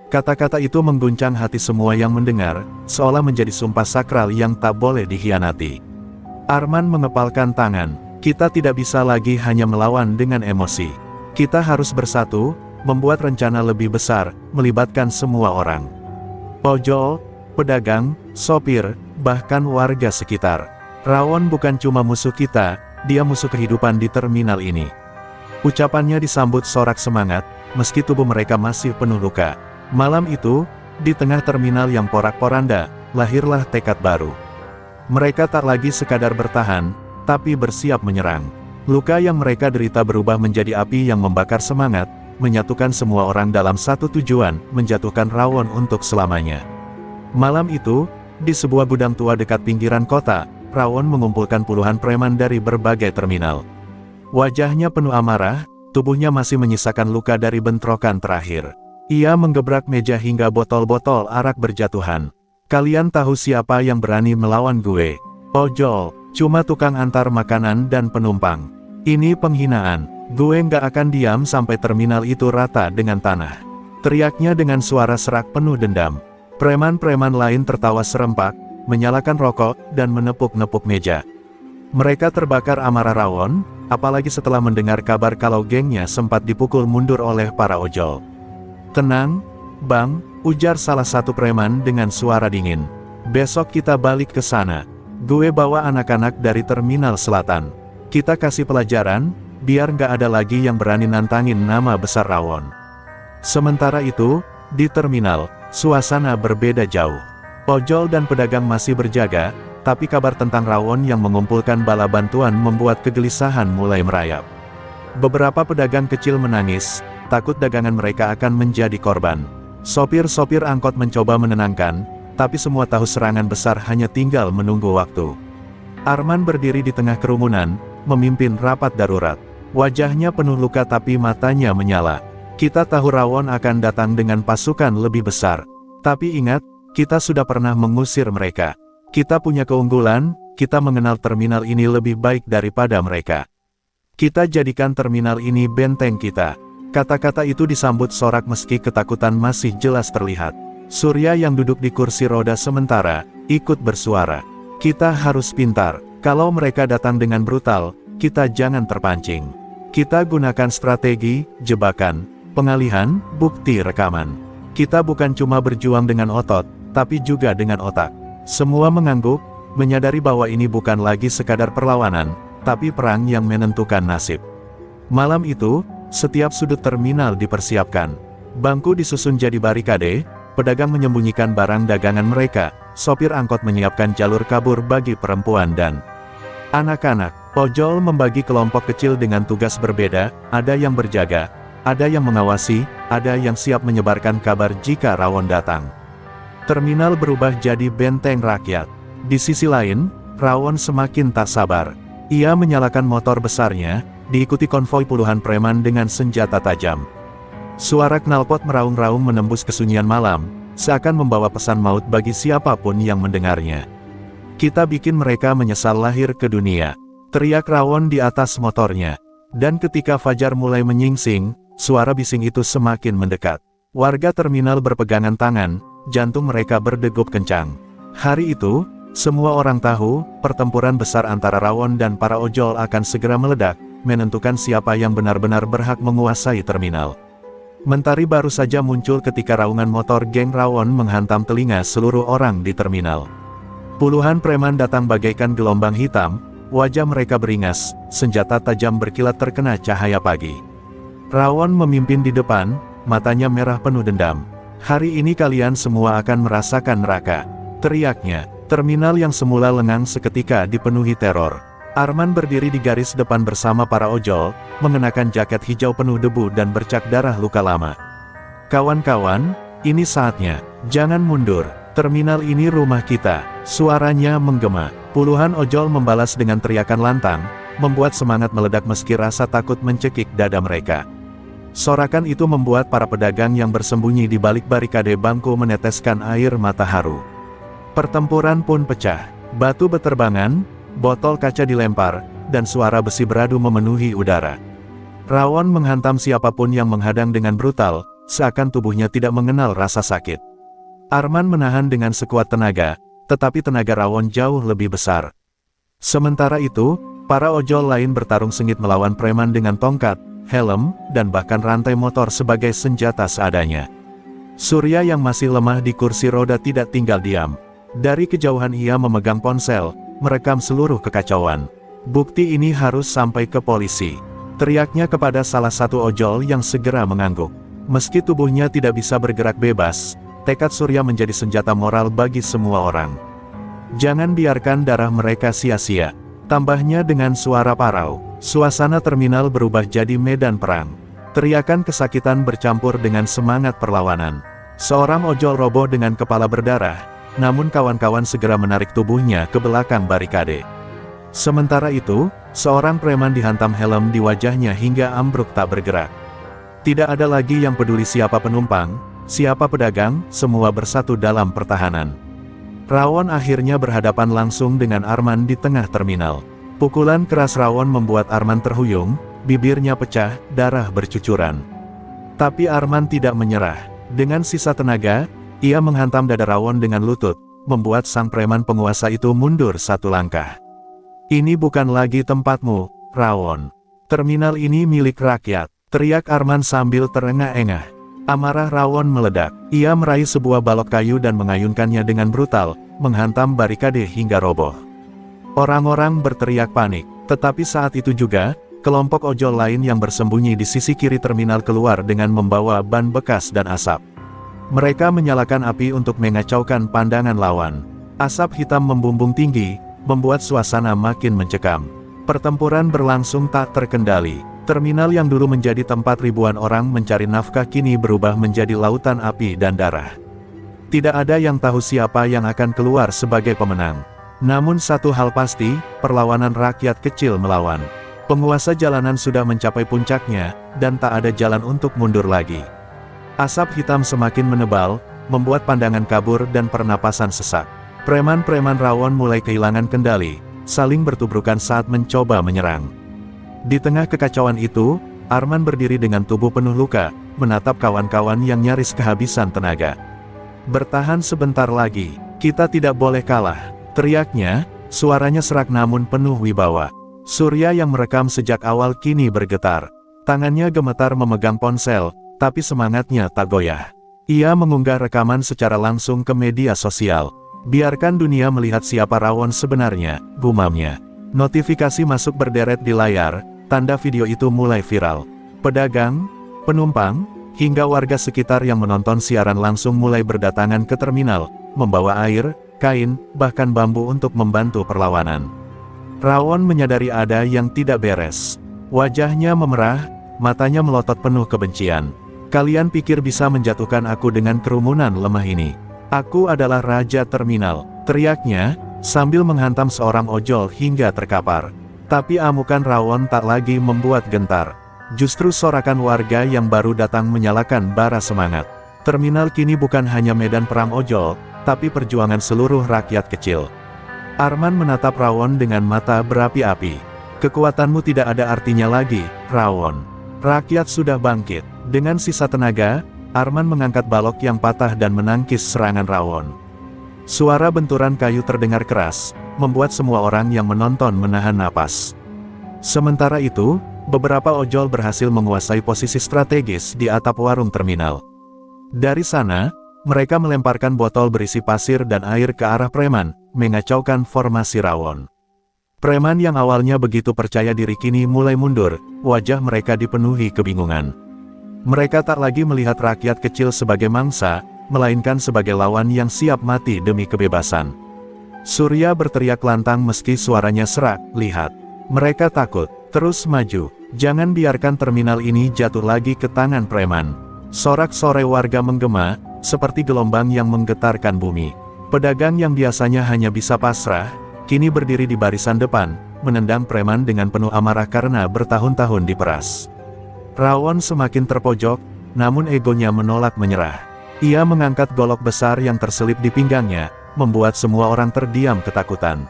Kata-kata itu mengguncang hati semua yang mendengar, seolah menjadi sumpah sakral yang tak boleh dikhianati. Arman mengepalkan tangan. "Kita tidak bisa lagi hanya melawan dengan emosi. Kita harus bersatu, membuat rencana lebih besar, melibatkan semua orang. Ojol, pedagang, sopir, bahkan warga sekitar. Rawon bukan cuma musuh kita, dia musuh kehidupan di terminal ini." Ucapannya disambut sorak semangat, meski tubuh mereka masih penuh luka. Malam itu, di tengah terminal yang porak-poranda, lahirlah tekad baru. Mereka tak lagi sekadar bertahan, tapi bersiap menyerang. Luka yang mereka derita berubah menjadi api yang membakar semangat, menyatukan semua orang dalam satu tujuan, menjatuhkan Rawon untuk selamanya. Malam itu, di sebuah gudang tua dekat pinggiran kota, Rawon mengumpulkan puluhan preman dari berbagai terminal. Wajahnya penuh amarah, tubuhnya masih menyisakan luka dari bentrokan terakhir. Ia menggebrak meja hingga botol-botol arak berjatuhan. "Kalian tahu siapa yang berani melawan gue? Ojol, Cuma tukang antar makanan dan penumpang. Ini penghinaan. Gue nggak akan diam sampai terminal itu rata dengan tanah. Teriaknya dengan suara serak penuh dendam. Preman-preman lain tertawa serempak, menyalakan rokok, dan menepuk-nepuk meja. Mereka terbakar amarah rawon, apalagi setelah mendengar kabar kalau gengnya sempat dipukul mundur oleh para ojol. "Tenang, Bang," ujar salah satu preman dengan suara dingin. "Besok kita balik ke sana. Gue bawa anak-anak dari terminal selatan. Kita kasih pelajaran, biar nggak ada lagi yang berani nantangin nama besar rawon." Sementara itu, di terminal, suasana berbeda jauh. Ojol dan pedagang masih berjaga, tapi kabar tentang rawon yang mengumpulkan bala bantuan membuat kegelisahan mulai merayap. Beberapa pedagang kecil menangis, takut dagangan mereka akan menjadi korban. Sopir-sopir angkot mencoba menenangkan, tapi semua tahu serangan besar hanya tinggal menunggu waktu. Arman berdiri di tengah kerumunan, memimpin rapat darurat. Wajahnya penuh luka tapi matanya menyala. "Kita tahu rawon akan datang dengan pasukan lebih besar. Tapi ingat, kita sudah pernah mengusir mereka. Kita punya keunggulan, kita mengenal terminal ini lebih baik daripada mereka. Kita jadikan terminal ini benteng kita." Kata-kata itu disambut sorak meski ketakutan masih jelas terlihat. Surya yang duduk di kursi roda sementara, ikut bersuara. "Kita harus pintar. Kalau mereka datang dengan brutal, kita jangan terpancing. Kita gunakan strategi, jebakan, pengalihan, bukti rekaman. Kita bukan cuma berjuang dengan otot, tapi juga dengan otak." Semua mengangguk, menyadari bahwa ini bukan lagi sekadar perlawanan, tapi perang yang menentukan nasib. Malam itu, setiap sudut terminal dipersiapkan. Bangku disusun jadi barikade, pedagang menyembunyikan barang dagangan mereka, sopir angkot menyiapkan jalur kabur bagi perempuan dan anak-anak. Ojol membagi kelompok kecil dengan tugas berbeda, ada yang berjaga, ada yang mengawasi, ada yang siap menyebarkan kabar jika rawon datang. Terminal berubah jadi benteng rakyat. Di sisi lain, rawon semakin tak sabar. Ia menyalakan motor besarnya, diikuti konvoi puluhan preman dengan senjata tajam. Suara knalpot meraung-raung menembus kesunyian malam, seakan membawa pesan maut bagi siapapun yang mendengarnya. "Kita bikin mereka menyesal lahir ke dunia," teriak rawon di atas motornya. Dan ketika fajar mulai menyingsing, suara bising itu semakin mendekat. Warga terminal berpegangan tangan, jantung mereka berdegup kencang. Hari itu, semua orang tahu, pertempuran besar antara rawon dan para ojol akan segera meledak, menentukan siapa yang benar-benar berhak menguasai terminal. Mentari baru saja muncul ketika raungan motor geng rawon menghantam telinga seluruh orang di terminal. Puluhan preman datang bagaikan gelombang hitam, wajah mereka beringas, senjata tajam berkilat terkena cahaya pagi. Rawon memimpin di depan, matanya merah penuh dendam. "Hari ini kalian semua akan merasakan neraka," teriaknya. Terminal yang semula lengang seketika dipenuhi teror. Arman berdiri di garis depan bersama para ojol, mengenakan jaket hijau penuh debu dan bercak darah luka lama. "Kawan-kawan, ini saatnya. Jangan mundur. Terminal ini rumah kita." Suaranya menggema. Puluhan ojol membalas dengan teriakan lantang, membuat semangat meledak meski rasa takut mencekik dada mereka. Sorakan itu membuat para pedagang yang bersembunyi di balik barikade bangku meneteskan air mata haru. Pertempuran pun pecah. Batu beterbangan, botol kaca dilempar, dan suara besi beradu memenuhi udara. Rawon menghantam siapapun yang menghadang dengan brutal, seakan tubuhnya tidak mengenal rasa sakit. Arman menahan dengan sekuat tenaga, tetapi tenaga rawon jauh lebih besar. Sementara itu, para ojol lain bertarung sengit melawan preman dengan tongkat, helm, dan bahkan rantai motor sebagai senjata seadanya. Surya yang masih lemah di kursi roda tidak tinggal diam. Dari kejauhan ia memegang ponsel, merekam seluruh kekacauan. "Bukti ini harus sampai ke polisi," teriaknya kepada salah satu ojol yang segera mengangguk. Meski tubuhnya tidak bisa bergerak bebas, tekad Surya menjadi senjata moral bagi semua orang. "Jangan biarkan darah mereka sia-sia," tambahnya dengan suara parau. Suasana terminal berubah jadi medan perang. Teriakan kesakitan bercampur dengan semangat perlawanan. Seorang ojol roboh dengan kepala berdarah, namun kawan-kawan segera menarik tubuhnya ke belakang barikade. Sementara itu, seorang preman dihantam helm di wajahnya hingga ambruk tak bergerak. Tidak ada lagi yang peduli siapa penumpang, siapa pedagang, semua bersatu dalam pertahanan. Rawon akhirnya berhadapan langsung dengan Arman di tengah terminal. Pukulan keras Rawon membuat Arman terhuyung, bibirnya pecah, darah bercucuran. Tapi Arman tidak menyerah. Dengan sisa tenaga, ia menghantam dada Rawon dengan lutut, membuat sang preman penguasa itu mundur satu langkah. "Ini bukan lagi tempatmu, Rawon. Terminal ini milik rakyat," teriak Arman sambil terengah-engah. Amarah Rawon meledak. Ia meraih sebuah balok kayu dan mengayunkannya dengan brutal, menghantam barikade hingga roboh. Orang-orang berteriak panik, tetapi saat itu juga, kelompok ojol lain yang bersembunyi di sisi kiri terminal keluar dengan membawa ban bekas dan asap. Mereka menyalakan api untuk mengacaukan pandangan lawan. Asap hitam membumbung tinggi, membuat suasana makin mencekam. Pertempuran berlangsung tak terkendali. Terminal yang dulu menjadi tempat ribuan orang mencari nafkah kini berubah menjadi lautan api dan darah. Tidak ada yang tahu siapa yang akan keluar sebagai pemenang. Namun satu hal pasti, perlawanan rakyat kecil melawan. Penguasa jalanan sudah mencapai puncaknya, dan tak ada jalan untuk mundur lagi. Asap hitam semakin menebal, membuat pandangan kabur dan pernapasan sesak. Preman-preman Rawon mulai kehilangan kendali, saling bertubrukan saat mencoba menyerang. Di tengah kekacauan itu, Arman berdiri dengan tubuh penuh luka, menatap kawan-kawan yang nyaris kehabisan tenaga. "Bertahan sebentar lagi, kita tidak boleh kalah," teriaknya, suaranya serak namun penuh wibawa. Surya yang merekam sejak awal kini bergetar. Tangannya gemetar memegang ponsel, tapi semangatnya tak goyah. Ia mengunggah rekaman secara langsung ke media sosial. "Biarkan dunia melihat siapa Rawon sebenarnya," gumamnya. Notifikasi masuk berderet di layar, tanda video itu mulai viral. Pedagang, penumpang, hingga warga sekitar yang menonton siaran langsung mulai berdatangan ke terminal, membawa air, kain, bahkan bambu untuk membantu perlawanan. Rawon menyadari ada yang tidak beres. Wajahnya memerah, matanya melotot penuh kebencian. "Kalian pikir bisa menjatuhkan aku dengan kerumunan lemah ini? Aku adalah raja terminal," teriaknya, sambil menghantam seorang ojol hingga terkapar. Tapi amukan Rawon tak lagi membuat gentar. Justru sorakan warga yang baru datang menyalakan bara semangat. Terminal kini bukan hanya medan perang ojol, tapi perjuangan seluruh rakyat kecil. Arman menatap Rawon dengan mata berapi-api. "Kekuatanmu tidak ada artinya lagi, Rawon. Rakyat sudah bangkit." Dengan sisa tenaga, Arman mengangkat balok yang patah dan menangkis serangan Rawon. Suara benturan kayu terdengar keras, membuat semua orang yang menonton menahan napas. Sementara itu, beberapa ojol berhasil menguasai posisi strategis di atap warung terminal. Dari sana, mereka melemparkan botol berisi pasir dan air ke arah preman, mengacaukan formasi Rawon. Preman yang awalnya begitu percaya diri kini mulai mundur, wajah mereka dipenuhi kebingungan. Mereka tak lagi melihat rakyat kecil sebagai mangsa, melainkan sebagai lawan yang siap mati demi kebebasan. Surya berteriak lantang meski suaranya serak, "Lihat. Mereka takut, terus maju. Jangan biarkan terminal ini jatuh lagi ke tangan preman." Sorak-sorai warga menggema, seperti gelombang yang menggetarkan bumi. Pedagang yang biasanya hanya bisa pasrah, kini berdiri di barisan depan, menendang preman dengan penuh amarah karena bertahun-tahun diperas. Rawon semakin terpojok, namun egonya menolak menyerah. Ia mengangkat golok besar yang terselip di pinggangnya, membuat semua orang terdiam ketakutan.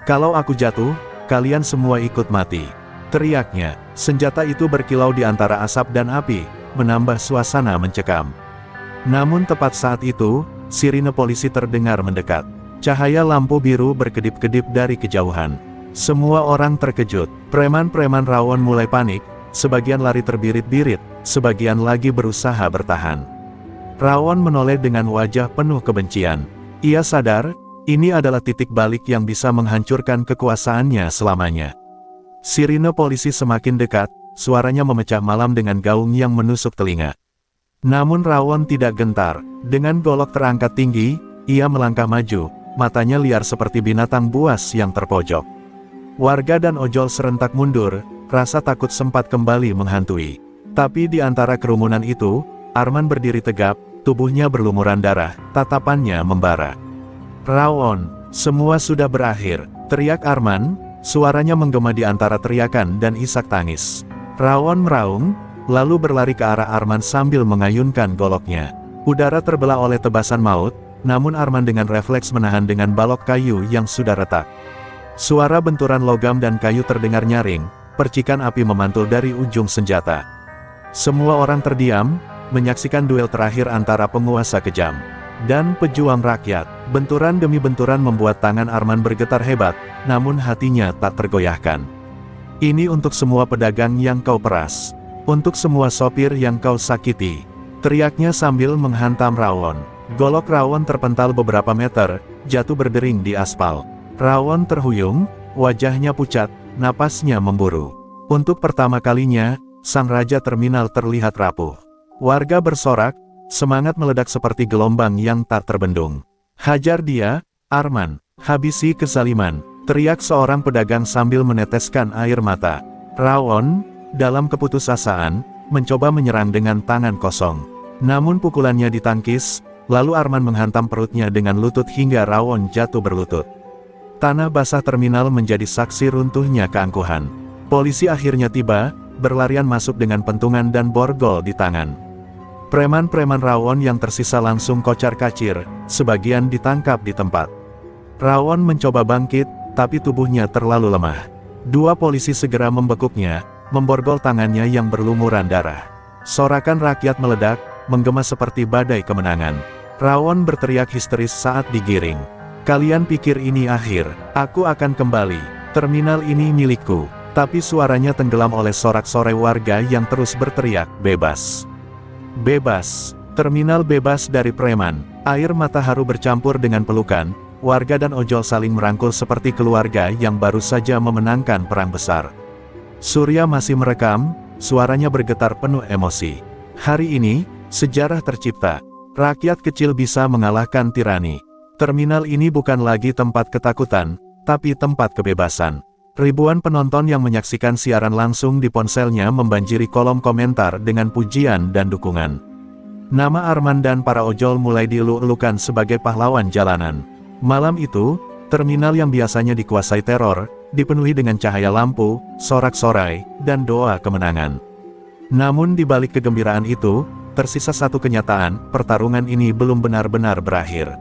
"Kalau aku jatuh, kalian semua ikut mati," teriaknya. Senjata itu berkilau di antara asap dan api, menambah suasana mencekam. Namun tepat saat itu, sirine polisi terdengar mendekat. Cahaya lampu biru berkedip-kedip dari kejauhan. Semua orang terkejut. Preman-preman Rawon mulai panik, sebagian lari terbirit-birit, sebagian lagi berusaha bertahan. Rawon menoleh dengan wajah penuh kebencian. Ia sadar, ini adalah titik balik yang bisa menghancurkan kekuasaannya selamanya. Sirine polisi semakin dekat, suaranya memecah malam dengan gaung yang menusuk telinga. Namun Rawon tidak gentar. Dengan golok terangkat tinggi, ia melangkah maju, matanya liar seperti binatang buas yang terpojok. Warga dan ojol serentak mundur, rasa takut sempat kembali menghantui. Tapi di antara kerumunan itu, Arman berdiri tegap, tubuhnya berlumuran darah, tatapannya membara. "Rawon, semua sudah berakhir," teriak Arman, suaranya menggema di antara teriakan dan isak tangis. Rawon meraung, lalu berlari ke arah Arman sambil mengayunkan goloknya. Udara terbelah oleh tebasan maut, namun Arman dengan refleks menahan dengan balok kayu yang sudah retak. Suara benturan logam dan kayu terdengar nyaring, percikan api memantul dari ujung senjata. Semua orang terdiam, menyaksikan duel terakhir antara penguasa kejam dan pejuang rakyat. Benturan demi benturan membuat tangan Arman bergetar hebat, namun hatinya tak tergoyahkan. Ini untuk semua pedagang yang kau peras. Untuk semua sopir yang kau sakiti. Teriaknya sambil menghantam Rawon. Golok Rawon terpental beberapa meter, jatuh berdering di aspal. Rawon terhuyung, wajahnya pucat, napasnya memburu. Untuk pertama kalinya, sang raja terminal terlihat rapuh. Warga bersorak, semangat meledak seperti gelombang yang tak terbendung. Hajar dia, Arman, habisi kezaliman, teriak seorang pedagang sambil meneteskan air mata. Rawon, dalam keputusasaan, mencoba menyerang dengan tangan kosong. Namun pukulannya ditangkis, lalu Arman menghantam perutnya dengan lutut hingga Rawon jatuh berlutut. Tanah basah terminal menjadi saksi runtuhnya keangkuhan. Polisi akhirnya tiba, berlarian masuk dengan pentungan dan borgol di tangan. Preman-preman Rawon yang tersisa langsung kocar-kacir, sebagian ditangkap di tempat. Rawon mencoba bangkit, tapi tubuhnya terlalu lemah. Dua polisi segera membekuknya, memborgol tangannya yang berlumuran darah. Sorakan rakyat meledak, menggema seperti badai kemenangan. Rawon berteriak histeris saat digiring. Kalian pikir ini akhir, aku akan kembali, terminal ini milikku. Tapi suaranya tenggelam oleh sorak-sorai warga yang terus berteriak, bebas. Bebas, terminal bebas dari preman. Air mata haru bercampur dengan pelukan, warga dan ojol saling merangkul seperti keluarga yang baru saja memenangkan perang besar. Surya masih merekam, suaranya bergetar penuh emosi. Hari ini, sejarah tercipta. Rakyat kecil bisa mengalahkan tirani. Terminal ini bukan lagi tempat ketakutan, tapi tempat kebebasan. Ribuan penonton yang menyaksikan siaran langsung di ponselnya membanjiri kolom komentar dengan pujian dan dukungan. Nama Arman dan para ojol mulai dieluk-elukan sebagai pahlawan jalanan. Malam itu, terminal yang biasanya dikuasai teror, dipenuhi dengan cahaya lampu, sorak-sorai, dan doa kemenangan. Namun di balik kegembiraan itu, tersisa satu kenyataan, pertarungan ini belum benar-benar berakhir.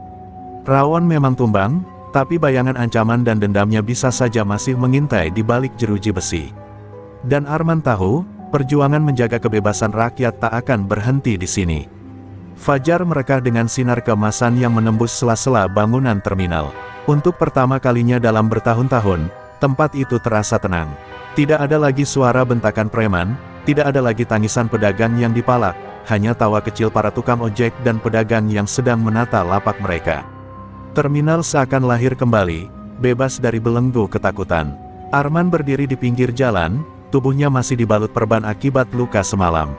Rawon memang tumbang, tapi bayangan ancaman dan dendamnya bisa saja masih mengintai di balik jeruji besi. Dan Arman tahu, perjuangan menjaga kebebasan rakyat tak akan berhenti di sini. Fajar merekah dengan sinar keemasan yang menembus sela-sela bangunan terminal. Untuk pertama kalinya dalam bertahun-tahun, tempat itu terasa tenang. Tidak ada lagi suara bentakan preman, tidak ada lagi tangisan pedagang yang dipalak, hanya tawa kecil para tukang ojek dan pedagang yang sedang menata lapak mereka. Terminal seakan lahir kembali, bebas dari belenggu ketakutan. Arman berdiri di pinggir jalan, tubuhnya masih dibalut perban akibat luka semalam.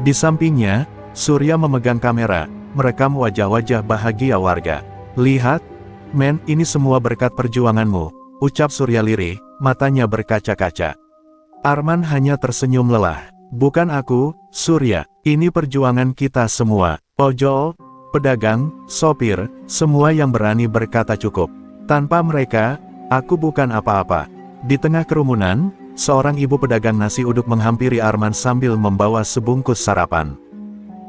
Di sampingnya, Surya memegang kamera, merekam wajah-wajah bahagia warga. Lihat, men, ini semua berkat perjuanganmu, ucap Surya lirih, matanya berkaca-kaca. Arman hanya tersenyum lelah. Bukan aku, Surya, ini perjuangan kita semua, ojol, pedagang, sopir, semua yang berani berkata cukup. Tanpa mereka, aku bukan apa-apa. Di tengah kerumunan, seorang ibu pedagang nasi uduk menghampiri Arman sambil membawa sebungkus sarapan.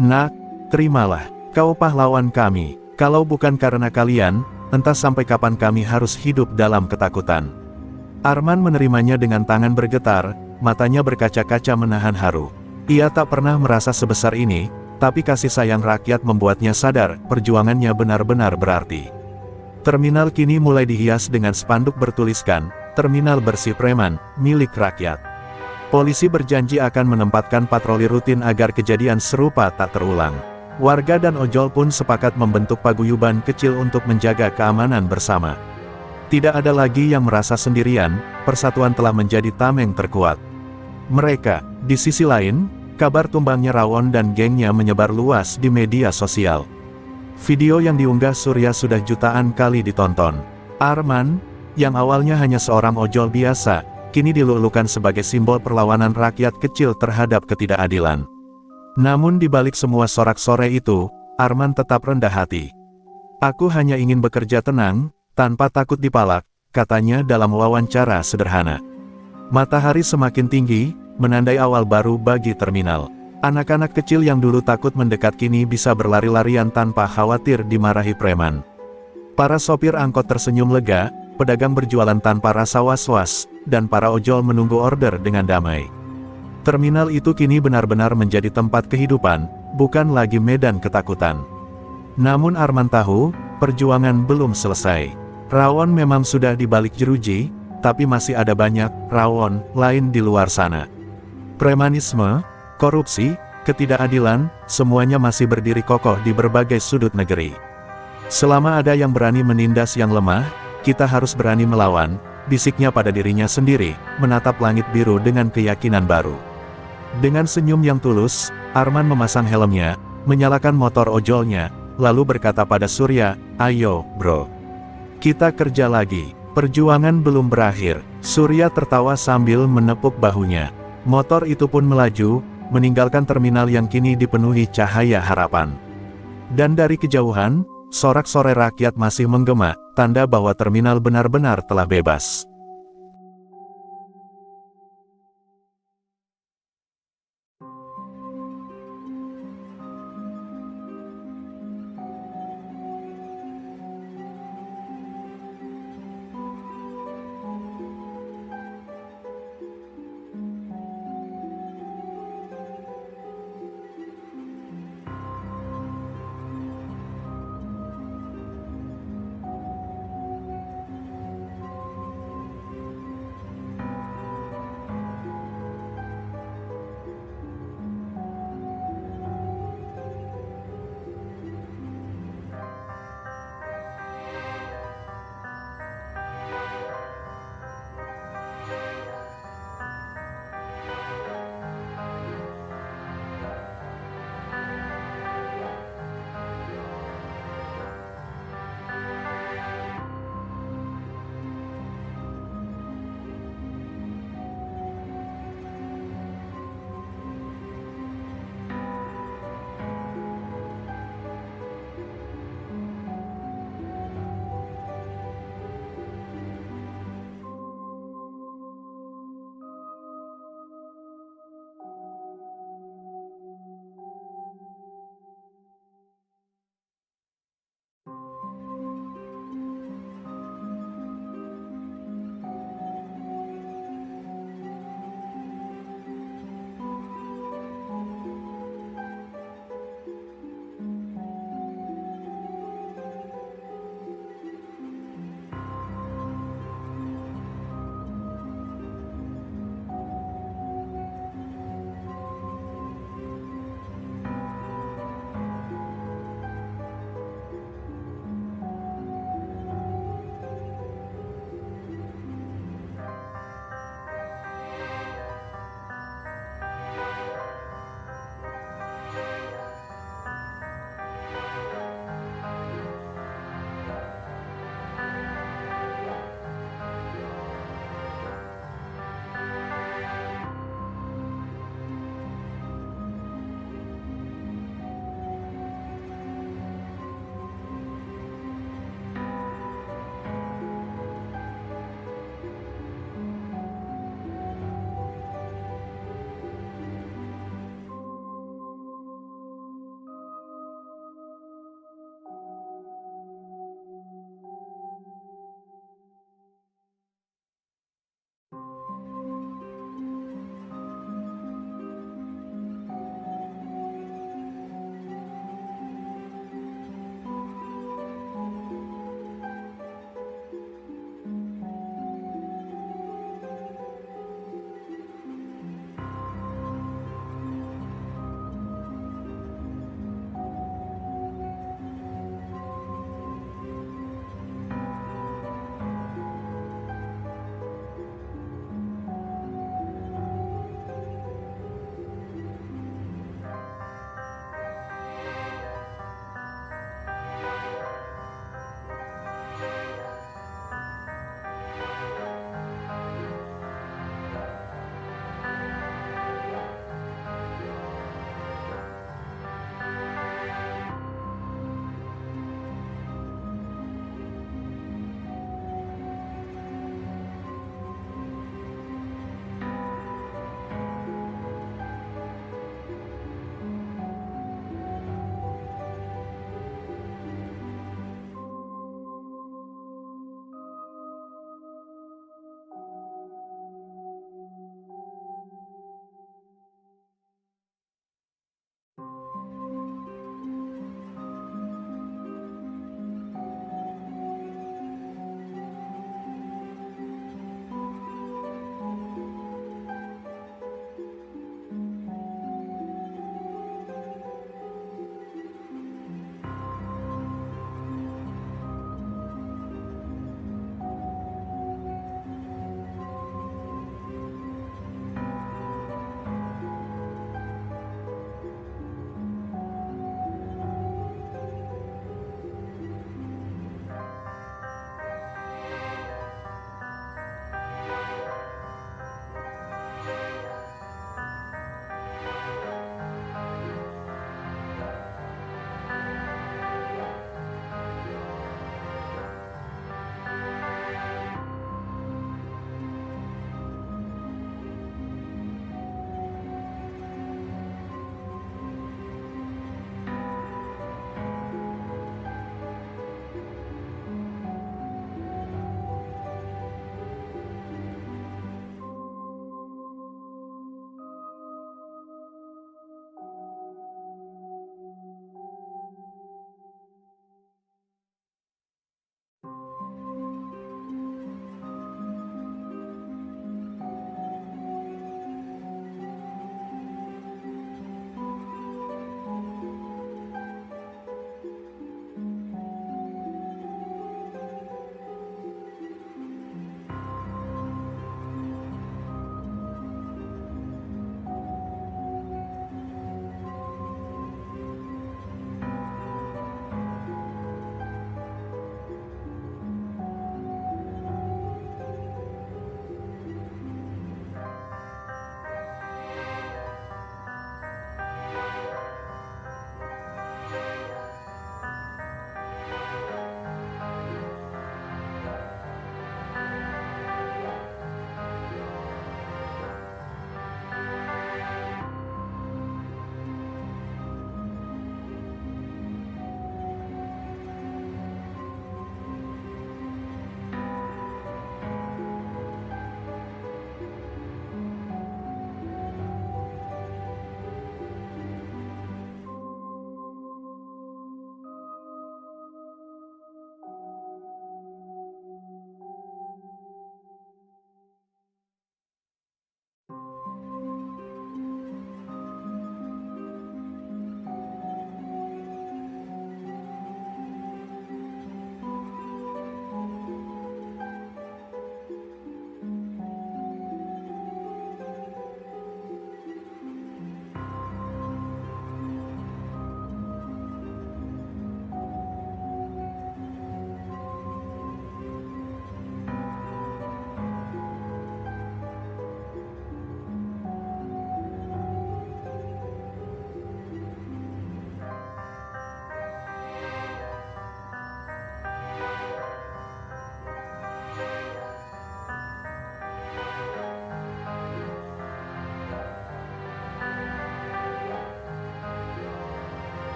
Nak, terimalah, kau pahlawan kami. Kalau bukan karena kalian, entah sampai kapan kami harus hidup dalam ketakutan. Arman menerimanya dengan tangan bergetar, matanya berkaca-kaca menahan haru. Ia tak pernah merasa sebesar ini, tapi kasih sayang rakyat membuatnya sadar, perjuangannya benar-benar berarti. Terminal kini mulai dihias dengan spanduk bertuliskan, terminal bersih preman, milik rakyat. Polisi berjanji akan menempatkan patroli rutin agar kejadian serupa tak terulang. Warga dan ojol pun sepakat membentuk paguyuban kecil untuk menjaga keamanan bersama. Tidak ada lagi yang merasa sendirian, persatuan telah menjadi tameng terkuat. Mereka, di sisi lain, kabar tumbangnya Rawon dan gengnya menyebar luas di media sosial. Video yang diunggah Surya sudah jutaan kali ditonton. Arman, yang awalnya hanya seorang ojol biasa, kini dilulukan sebagai simbol perlawanan rakyat kecil terhadap ketidakadilan. Namun di balik semua sorak-sorai itu, Arman tetap rendah hati. Aku hanya ingin bekerja tenang, tanpa takut dipalak, katanya dalam wawancara sederhana. Matahari semakin tinggi, menandai awal baru bagi terminal. Anak-anak kecil yang dulu takut mendekat kini bisa berlari-larian tanpa khawatir dimarahi preman. Para sopir angkot tersenyum lega, pedagang berjualan tanpa rasa was-was, dan para ojol menunggu order dengan damai. Terminal itu kini benar-benar menjadi tempat kehidupan, bukan lagi medan ketakutan. Namun Arman tahu, perjuangan belum selesai. Rawon memang sudah dibalik jeruji, tapi masih ada banyak rawon lain di luar sana. Premanisme, korupsi, ketidakadilan, semuanya masih berdiri kokoh di berbagai sudut negeri. Selama ada yang berani menindas yang lemah, kita harus berani melawan, bisiknya pada dirinya sendiri, menatap langit biru dengan keyakinan baru. Dengan senyum yang tulus, Arman memasang helmnya, menyalakan motor ojolnya, lalu berkata pada Surya, "Ayo, bro. Kita kerja lagi, perjuangan belum berakhir." Surya tertawa sambil menepuk bahunya. Motor itu pun melaju, meninggalkan terminal yang kini dipenuhi cahaya harapan. Dan dari kejauhan, sorak-sorai rakyat masih menggema, tanda bahwa terminal benar-benar telah bebas.